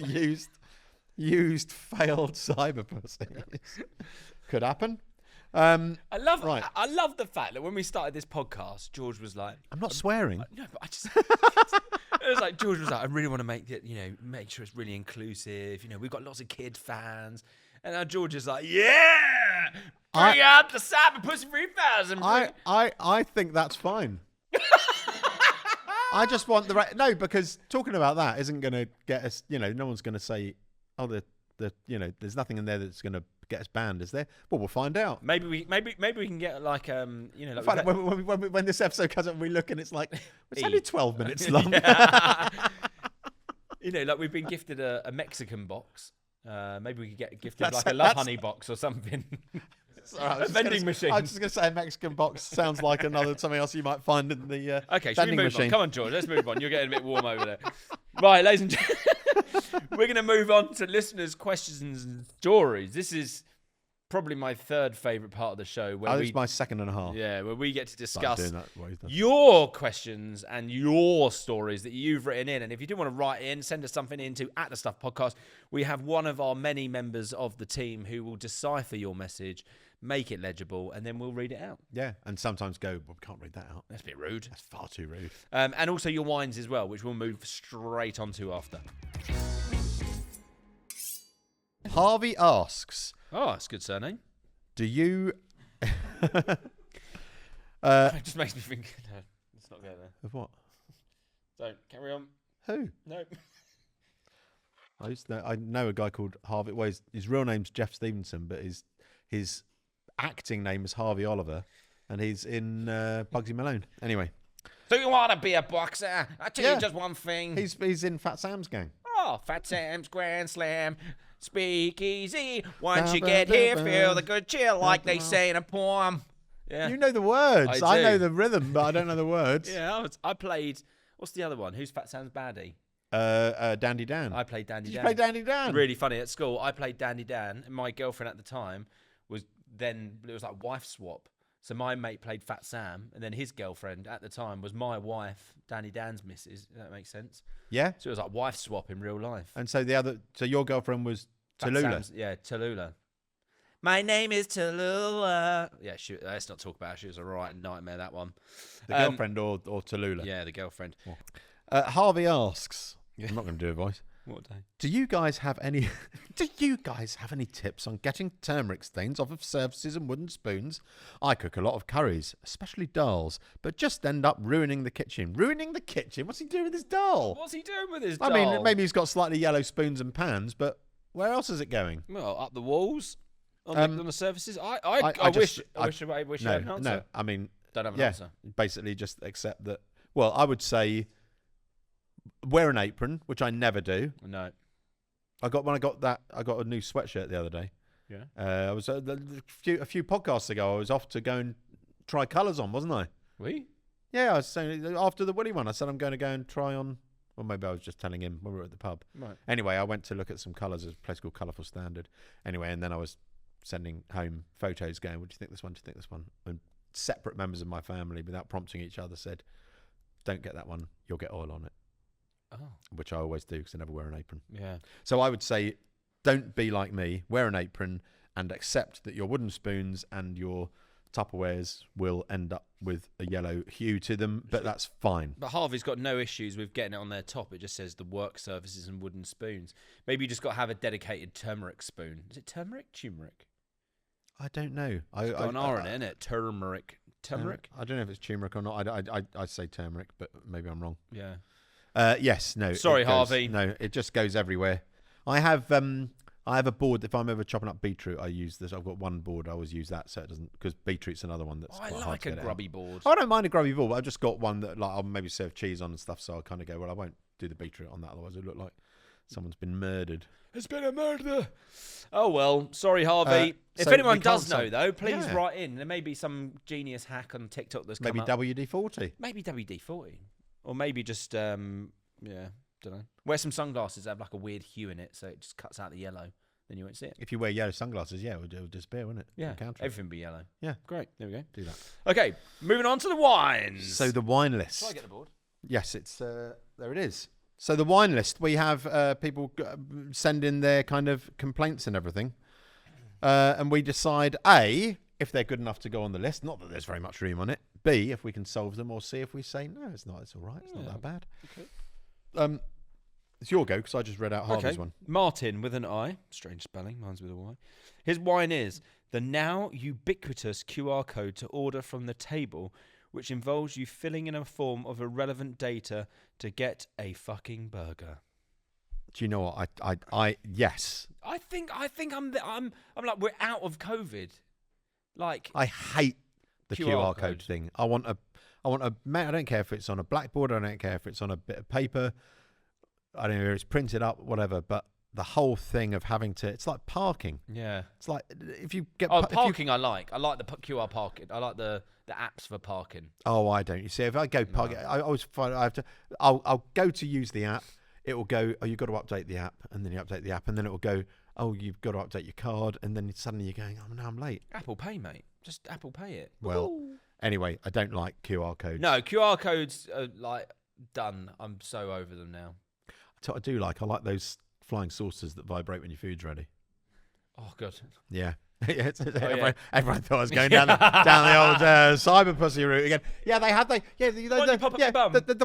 used failed Cyber Pussies. Could happen. I love the fact that when we started this podcast, George was like, I'm not swearing. No, but I just it was like George was like, I really want to make it, make sure it's really inclusive. We've got lots of kid fans, and now George is like, yeah, bring out the Cyber Pussy 3000. I think that's fine. I just want the right. No, because talking about that isn't going to get us. No one's going to say, oh, there's nothing in there that's going to get us banned, is there? Well, we'll find out. Maybe we can get like when this episode comes up, we look and it's like it's only 12 minutes long. Like we've been gifted a Mexican box. Maybe we could get gifted a Love Honey box or something. Right, a vending machine. I was just going to say a Mexican box sounds like something else you might find in the okay, vending move machine. On? Come on, George, let's move on. You're getting a bit warm over there. Right, ladies and gentlemen, we're going to move on to listeners' questions and stories. This is probably my third favourite part of the show. It's my second and a half. Yeah, where we get to discuss that your questions and your stories that you've written in. And if you do want to write in, send us something into @TheStuffPodcast. We have one of our many members of the team who will decipher your message, make it legible, and then we'll read it out. Yeah, and sometimes go, well, we can't read that out. That's a bit rude. That's far too rude. And also your wines as well, which we'll move straight onto after. Harvey asks, Oh, that's a good surname. do you... It just makes me think, no, let's not go there. Of what? Don't. Carry on. Who? No. I know a guy called Harvey. Well, his real name's Jeff Stevenson, but his acting name is Harvey Oliver, and he's in Bugsy Malone. Anyway. Do you want to be a boxer? I'll tell you just one thing. He's in Fat Sam's gang. Oh, Fat Sam's Grand Slam. Speak easy. Once you get here, feel the good chill like they say in a poem. Yeah. You know the words. I know the rhythm, but I don't know the words. Yeah, I played... What's the other one? Who's Fat Sam's baddie? Dandy Dan. I played Dandy Dan. You played Dandy Dan? Really funny. At school, I played Dandy Dan, and my girlfriend at the time was like wife swap. So my mate played Fat Sam, and then his girlfriend at the time was my wife, Danny Dan's missus. Does that make sense? Yeah. So it was like wife swap in real life. And so your girlfriend was Tallulah. Yeah, Tallulah. My name is Tallulah. Yeah, let's not talk about her. She was a right nightmare, that one. The girlfriend or Tallulah? Yeah, the girlfriend. Harvey asks, I'm not going to do a voice. What day? Do you guys have any tips on getting turmeric stains off of surfaces and wooden spoons? I cook a lot of curries, especially dals, but just end up ruining the kitchen. Ruining the kitchen? What's he doing with his dal? What's he doing with his dal? I mean, maybe he's got slightly yellow spoons and pans, but where else is it going? Well, up the walls, on the surfaces. I wish I had an answer. No, I mean, don't have an answer. Basically, just accept that. Well, I would say wear an apron, which I never do. No. I got a new sweatshirt the other day. Yeah. I was a few podcasts ago. I was off to go and try colours on, wasn't I? We? Yeah, I was saying after the Woody one, I said I'm going to go and try on. Well, maybe I was just telling him when we were at the pub. Right. Anyway, I went to look at some colours at a place called Colourful Standard. Anyway, and then I was sending home photos going, what do you think this one? Do you think this one? And separate members of my family, without prompting each other, said, don't get that one. You'll get oil on it. Oh. Which I always do because I never wear an apron. Yeah. So I would say, don't be like me. Wear an apron and accept that your wooden spoons and your Tupperwares will end up with a yellow hue to them, but that's fine. But Harvey's got no issues with getting it on their top. It just says the work surfaces and wooden spoons. Maybe you just got to have a dedicated turmeric spoon. Is it turmeric? Turmeric? I don't know. It's got an R in it, isn't it? Turmeric. Turmeric? I don't know if it's turmeric or not. I'd say turmeric, but maybe I'm wrong. Yeah. Yes, no. Sorry, Harvey. No, it just goes everywhere. I have a board. If I'm ever chopping up beetroot, I use this. I've got one board. I always use that, so it doesn't, because beetroot's another one that's quite hard like to a get grubby out. board. I don't mind a grubby board, but I've just got one that like I'll maybe serve cheese on and stuff. So I kind of go, well, I won't do the beetroot on that, otherwise it look like someone's been murdered. It's been a murder. Oh well, sorry, Harvey. If so anyone we does can't know, though, please Yeah. write in. There may be some genius hack on TikTok that's come Maybe up. WD-40. Maybe WD-40, or maybe just yeah, don't know. Wear some sunglasses that have like a weird hue in it, so it just cuts out the yellow. Then you won't see it. If you wear yellow sunglasses, yeah, it would disappear, wouldn't it? Yeah, Counter. everything would be yellow. Yeah. Great. There we go. Do that. Okay, moving on to the wines. So the wine list. Shall I get the board? Yes, it's there. It is. So the wine list. We have people send in their kind of complaints and everything, and we decide A, if they're good enough to go on the list. Not that there's very much room on it. B, if we can solve them, or C, if we say no, it's not. It's all right. It's not that bad. Okay. It's your go because I just read out Harvey's one. Martyn with an I. Strange spelling. Mine's with a Y. His wine is the now ubiquitous QR code to order from the table, which involves you filling in a form of irrelevant data to get a fucking burger. Do you know what? I yes. I think I'm like, we're out of COVID. Like, I hate the QR code code thing. I want a. I don't care if it's on a blackboard. I don't care if it's on a bit of paper. I don't know if it's printed up, whatever. But the whole thing of having to, it's like parking. yeah. It's like if you get Parking. I like the QR parking. I like the apps for parking. Oh, I don't. You see, if I go park, I always find I have to. I'll go to use the app. It will go, oh, you've got to update the app, and then you update the app, and then it will go, oh, you've got to update your card, and then suddenly you're going, oh, now I'm late. Apple Pay, mate. Just Apple Pay it. Well, Ooh. anyway, I don't like QR codes. No, QR codes are like done. I'm so over them now. That's what I do like. I like those flying saucers that vibrate when your food's ready. Oh, God. Yeah. yeah. Everyone thought I was going down the old cyber pussy route again. Yeah, they had the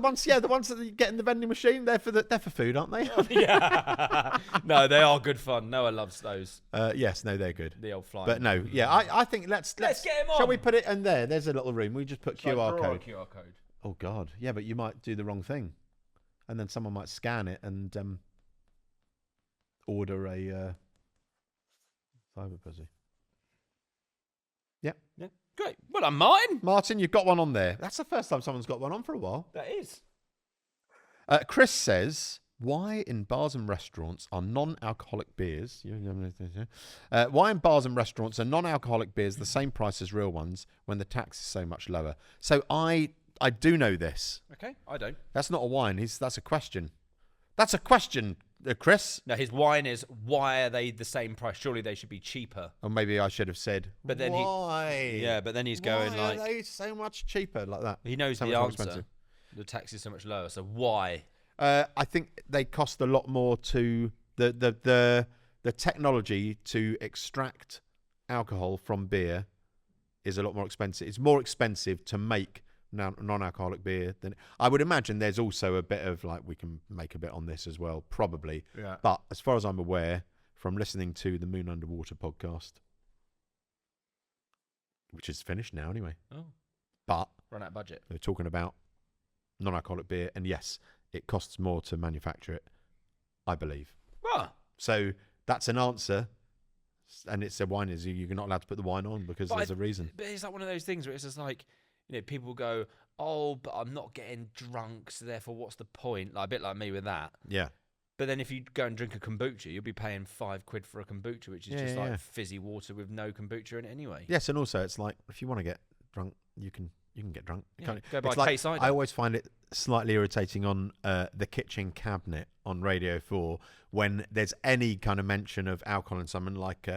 ones that you get in the vending machine. They're for food, aren't they? Yeah. No, they are good fun. Noah loves those. Yes, no, they're good. The old flying. But no, yeah, I think let's get him on. Shall we put it in there? There's a little room. We just put Shall I QR draw a code. QR code. Oh God, yeah, but you might do the wrong thing, and then someone might scan it and order a cyber pussy. Yeah. Great. Well done, Martyn. Martyn, you've got one on there. That's the first time someone's got one on for a while. That is. Chris says, why in bars and restaurants are non-alcoholic beers? Why in bars and restaurants are non-alcoholic beers the same price as real ones when the tax is so much lower? So I do know this. Okay, I don't. That's not a wine. That's a question. That's a question, Chris. No, his wine is, why are they the same price? Surely they should be cheaper. Or maybe I should have said, But then why? Yeah, but then he's going why like, are they so much cheaper like that? he knows So the much more answer. expensive. The tax is so much lower. So why? I think they cost a lot more to the technology to extract alcohol from beer is a lot more expensive. It's more expensive to make non-alcoholic beer than I would imagine. There's also a bit of like, we can make a bit on this as well, probably. Yeah. But as far as I'm aware, from listening to the Moon Underwater podcast, which is finished now anyway. Oh. But Run out of budget. they're talking about non-alcoholic beer, and yes, it costs more to manufacture it, I believe. Ah. So that's an answer, and it's a wine is you're not allowed to put the wine on because there's a reason. But it's like one of those things where it's just like, you know, people go, oh, but I'm not getting drunk, so therefore what's the point? Like a bit like me with that. Yeah. But then if you go and drink a kombucha, you'll be paying £5 for a kombucha, which is just like fizzy water with no kombucha in it anyway. Yes, and also it's like if you want to get drunk, you can You can get drunk. Yeah, go buy It's like, K-cider. I always find it slightly irritating on the kitchen cabinet on Radio 4 when there's any kind of mention of alcohol in something like,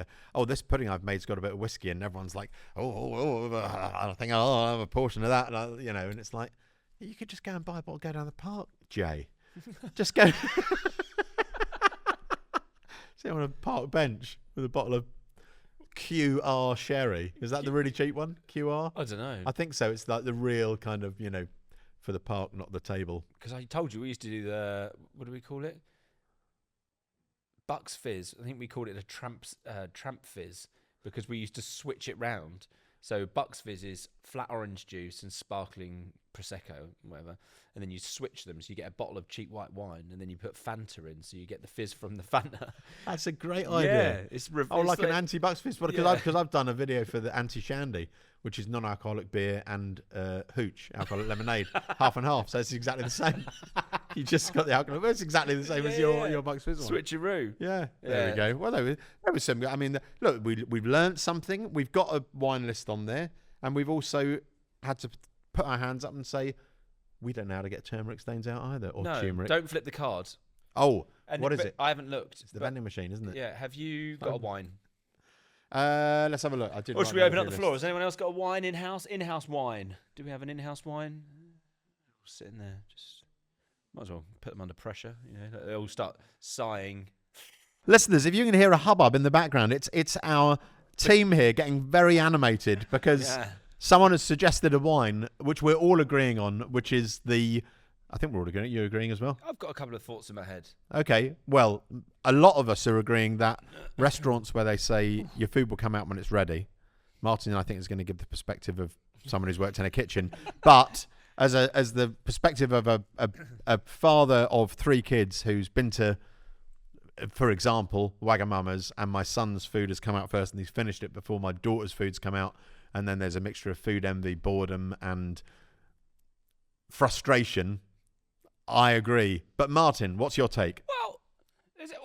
this pudding I've made's got a bit of whiskey, and everyone's like, I think I'll have a portion of that, and it's like, you could just go and buy a bottle, go down the park, Jay. Just go. Sit on a park bench with a bottle of QR sherry. Is that the really cheap one? QR? I don't know. I think so. It's like the real kind of, for the park, not the table. Because I told you we used to do what do we call it? Bucks Fizz. I think we called it a tramp fizz because we used to switch it round. So Bucks Fizz is flat orange juice and sparkling Prosecco, whatever. And then you switch them. So you get a bottle of cheap white wine and then you put Fanta in. So you get the fizz from the Fanta. That's a great idea. Yeah. It's like an anti-Bucks Fizz. Because I've done a video for the anti-shandy, which is non-alcoholic beer and hooch, alcoholic lemonade, half and half. So it's exactly the same. You just got the alcohol. It's exactly the same as your Bucks Fizz one. Switcheroo. Yeah, there we go. Well, there was some. I mean, look, we've learned something. We've got a wine list on there, and we've also had to put our hands up and say we don't know how to get turmeric stains out either, or turmeric. Don't flip the card. Oh, what is it? I haven't looked. It's the vending machine, isn't it? Yeah. Have you got a wine? Let's have a look. I did. Or should we open up the floor? Has anyone else got a wine in-house? In-house wine. Do we have an in-house wine? Sitting there, just might as well put them under pressure. They all start sighing. Listeners, if you can hear a hubbub in the background, it's our team here getting very animated because someone has suggested a wine which we're all agreeing on, which is I think we're all agreeing. You're agreeing as well? I've got a couple of thoughts in my head. Okay. Well, a lot of us are agreeing that restaurants where they say your food will come out when it's ready. Martyn, I think, is going to give the perspective of someone who's worked in a kitchen. But as the perspective of a father of 3 kids who's been to, for example, Wagamama's, and my son's food has come out first and he's finished it before my daughter's food's come out, and then there's a mixture of food envy, boredom, and frustration. I agree. But Martyn, what's your take? Well,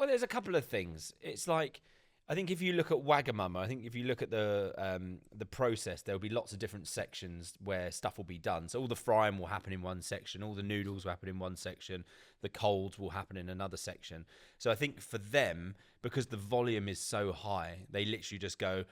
there's a couple of things. It's like, I think if you look at Wagamama, I think if you look at the process, there'll be lots of different sections where stuff will be done. So all the frying will happen in one section, all the noodles will happen in one section, the colds will happen in another section. So I think for them, because the volume is so high, they literally just go,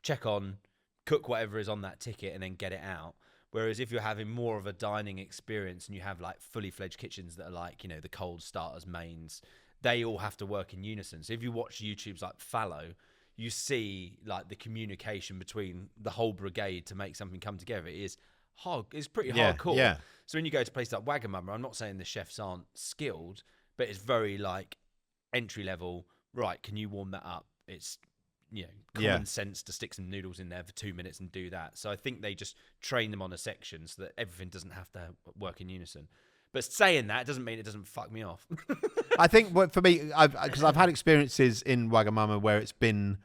check on, cook whatever is on that ticket, and then get it out. Whereas if you're having more of a dining experience and you have like fully fledged kitchens that are like, the cold starters, mains, they all have to work in unison. So if you watch YouTube's like Fallow, you see like the communication between the whole brigade to make something come together. It is hard. It's pretty hardcore. Yeah. So when you go to places like Wagamama, I'm not saying the chefs aren't skilled, but it's very like entry level. Right? Can you warm that up? It's common sense to stick some noodles in there for 2 minutes and do that. So I think they just train them on a section so that everything doesn't have to work in unison. But saying that doesn't mean it doesn't fuck me off. I think for me, because I've had experiences in Wagamama where it's been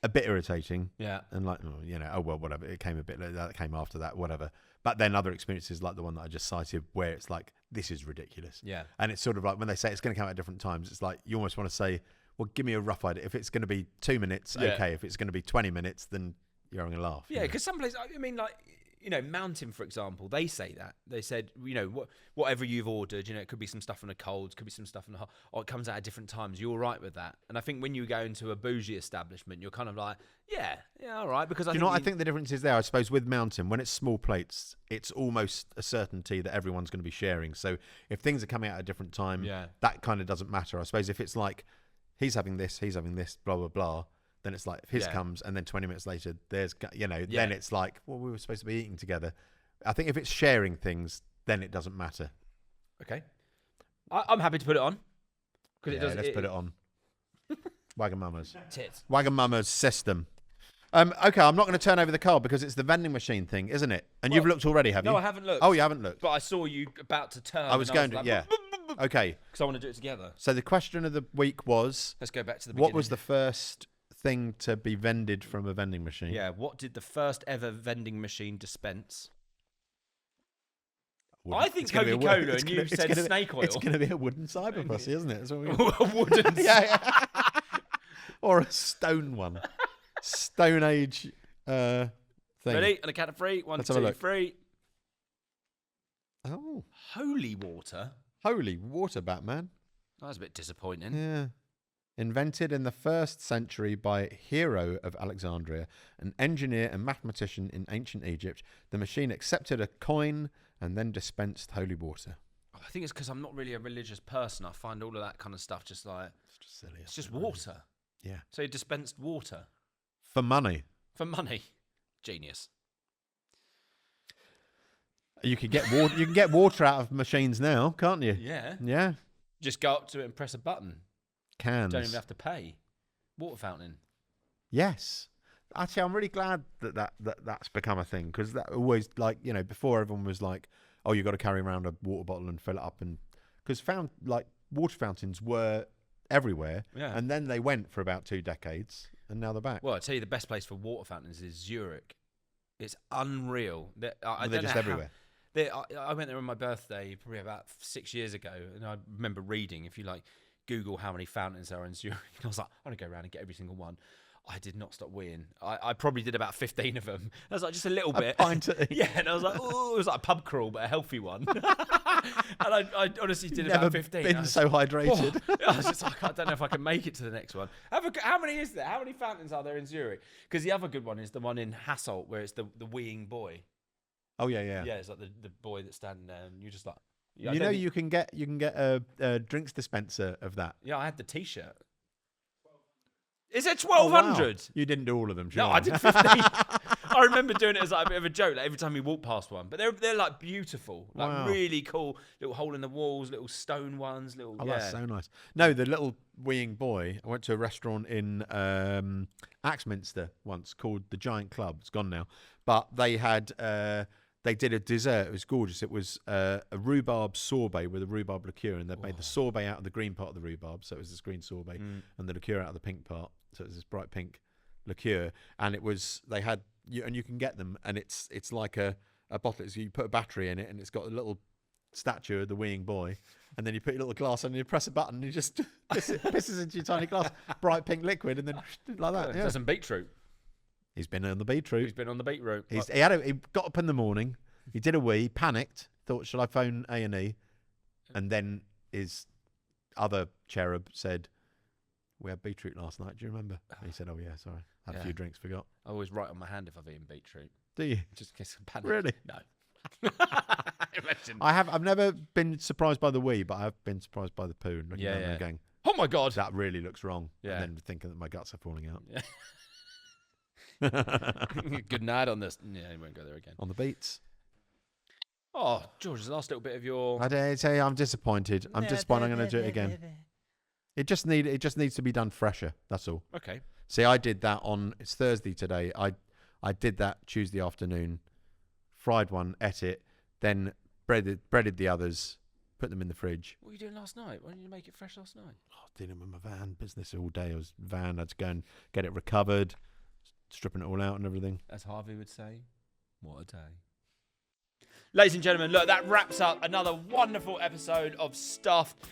a bit irritating. Yeah. And like, whatever. It came a bit later. That came after that, whatever. But then other experiences like the one that I just cited where it's like, this is ridiculous. Yeah. And it's sort of like when they say it's going to come out at different times, it's like you almost want to say, well, give me a rough idea. If it's going to be 2 minutes, okay. If it's going to be 20 minutes, then you're having a laugh. Yeah, because some places, I mean, like, Mountain, for example, they say that. They said, whatever you've ordered, it could be some stuff on a cold, could be some stuff on a hot, or it comes out at different times. You're all right with that. And I think when you go into a bougie establishment, you're kind of like, yeah, all right. Because I think the difference is there, I suppose, with Mountain, when it's small plates, it's almost a certainty that everyone's going to be sharing. So if things are coming out at a different time, that kind of doesn't matter. I suppose if it's like, he's having this, blah, blah, blah, then it's like, if his comes, and then 20 minutes later, there's, then it's like, well, we were supposed to be eating together. I think if it's sharing things, then it doesn't matter. Okay. I'm happy to put it on. Let's put it on. Wagamama's. Tits. Wagamama's system. Okay, I'm not going to turn over the card because it's the vending machine thing, isn't it? And you've looked already, have you? No, I haven't looked. Oh, you haven't looked? But I saw you about to turn. I was going to, like, Okay. Because I want to do it together. So the question of the week was... Let's go back to the beginning. What was the first thing to be vended from a vending machine? Yeah, what did the first ever vending machine dispense? I think Coca-Cola, and you said snake oil. It's going to be a wooden cyber pussy, isn't it? That's what a wooden... yeah. Or a stone one. Stone Age thing. Ready? On a count of 3. 1, 2, 3. Oh, Holy water. holy water, Batman. That was a bit disappointing. Yeah. Invented in the 1st century by Hero of Alexandria, an engineer and mathematician in ancient Egypt, the machine accepted a coin and then dispensed holy water. I think it's because I'm not really a religious person. I find all of that kind of stuff just like, It's just silly. it's just water. Yeah. So he dispensed water For money. for money. Genius. You can get water. You can get water out of machines now, can't you? Yeah. Yeah. Just go up to it and press a button. Cans. Don't even have to pay. Water fountain. Yes. Actually, I'm really glad that's become a thing, because that always, like, you know, before everyone was like, oh, you got to carry around a water bottle and fill it up, and because water fountains were everywhere, Yeah. and then they went for about 2 decades, and now they're back. Well, I tell you, the best place for water fountains is Zurich. It's unreal. They're don't just know everywhere. I went there on my birthday probably about 6 years ago, and I remember reading, if you like Google how many fountains there are in Zurich, and I was like, I'm going to go around and get every single one. I did not stop weeing. I probably did about 15 of them. I was like, just a little bit. Yeah, and I was like, oh, it was like a pub crawl, but a healthy one. And I honestly did about 15. Been so hydrated. I was just like, I don't know if I can make it to the next one. How many is there? How many fountains are there in Zurich? Because the other good one is the one in Hasselt, where it's the weeing boy. Oh yeah. Yeah, it's like the boy that's standing there, and you're just like, You can get a drinks dispenser of that. Yeah, I had the T-shirt. Is it 1,200? Oh, wow. You didn't do all of them, sure. No, I did 15. I remember doing it as like a bit of a joke, like every time we walk past one. But they're like beautiful, like Wow. really cool, little hole in the walls, little stone ones, little. Oh, yeah. that's so nice. No, the little weeing boy. I went to a restaurant in Axminster once called the Giant Club. It's gone now, but they had they did a dessert. It was gorgeous. It was a rhubarb sorbet with a rhubarb liqueur, and they made the sorbet out of the green part of the rhubarb, so it was this green sorbet, and the liqueur out of the pink part, so it was this bright pink liqueur. And it was and you can get them, and it's like a bottle. So you put a battery in it, and it's got a little statue of the weeing boy, and then you put your little glass on, and you press a button, and you just pisses into your tiny glass, bright pink liquid, and then like that. Yeah. There's some beetroot. He's been on the beetroot. He's been on the beetroot. He got up in the morning. He did a wee, panicked, thought, "Shall I phone A&E?" And then his other cherub said, "We had beetroot last night. Do you remember?" And he said, "Oh yeah, sorry, had a few drinks, forgot." I always write on my hand if I've eaten beetroot, Do you? just in case I'm panicked. Really? No. Imagine. I've never been surprised by the wee, but I've been surprised by the poo and looking down and going, Oh my god. "That really looks wrong." Yeah. And then thinking that my guts are falling out. Yeah. Good night on this. Yeah, he won't go there again. On the beats. Oh, George, the last little bit of your. I tell you, I'm disappointed. I'm disappointed. I'm going to do it again. It just needs to be done fresher. That's all. Okay. See, I did that it's Thursday today. I did that Tuesday afternoon, fried one, ate it, then breaded the others, put them in the fridge. What were you doing last night? Why didn't you make it fresh last night? Oh, dealing with my van business all day. I was van. I had to go and get it recovered, stripping it all out and everything. As Harvey would say, what a day. Ladies and gentlemen, look, that wraps up another wonderful episode of Stuffed.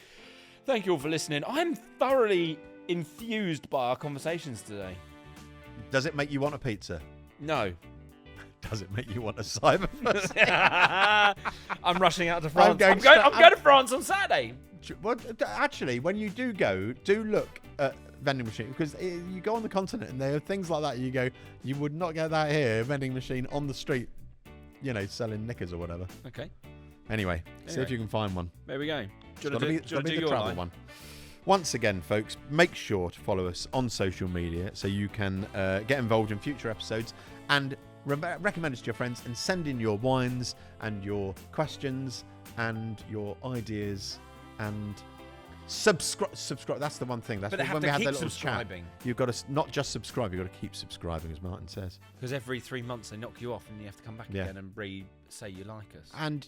Thank you all for listening. I'm thoroughly infused by our conversations today. Does it make you want a pizza? No. Does it make you want a cyber? I'm rushing out to France. I'm going to France on Saturday. Well, actually, when you do go, do look at vending machine, because you go on the continent and there are things like that. You go, you would not get that here. A vending machine on the street, selling knickers or whatever. Okay. Anyway, see if you can find one. There we go. It's got to be the travel one. Once again, folks, make sure to follow us on social media so you can get involved in future episodes and recommend us to your friends, and send in your wines and your questions and your ideas and subscribe. That's the one thing. That's but they when have we to had keep that little chat. You've got to not just subscribe, you've got to keep subscribing, as Martyn says. Because every 3 months they knock you off and you have to come back again and say you like us. And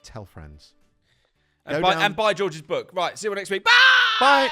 tell friends. And buy George's book. Right, see you next week. Bye! Bye!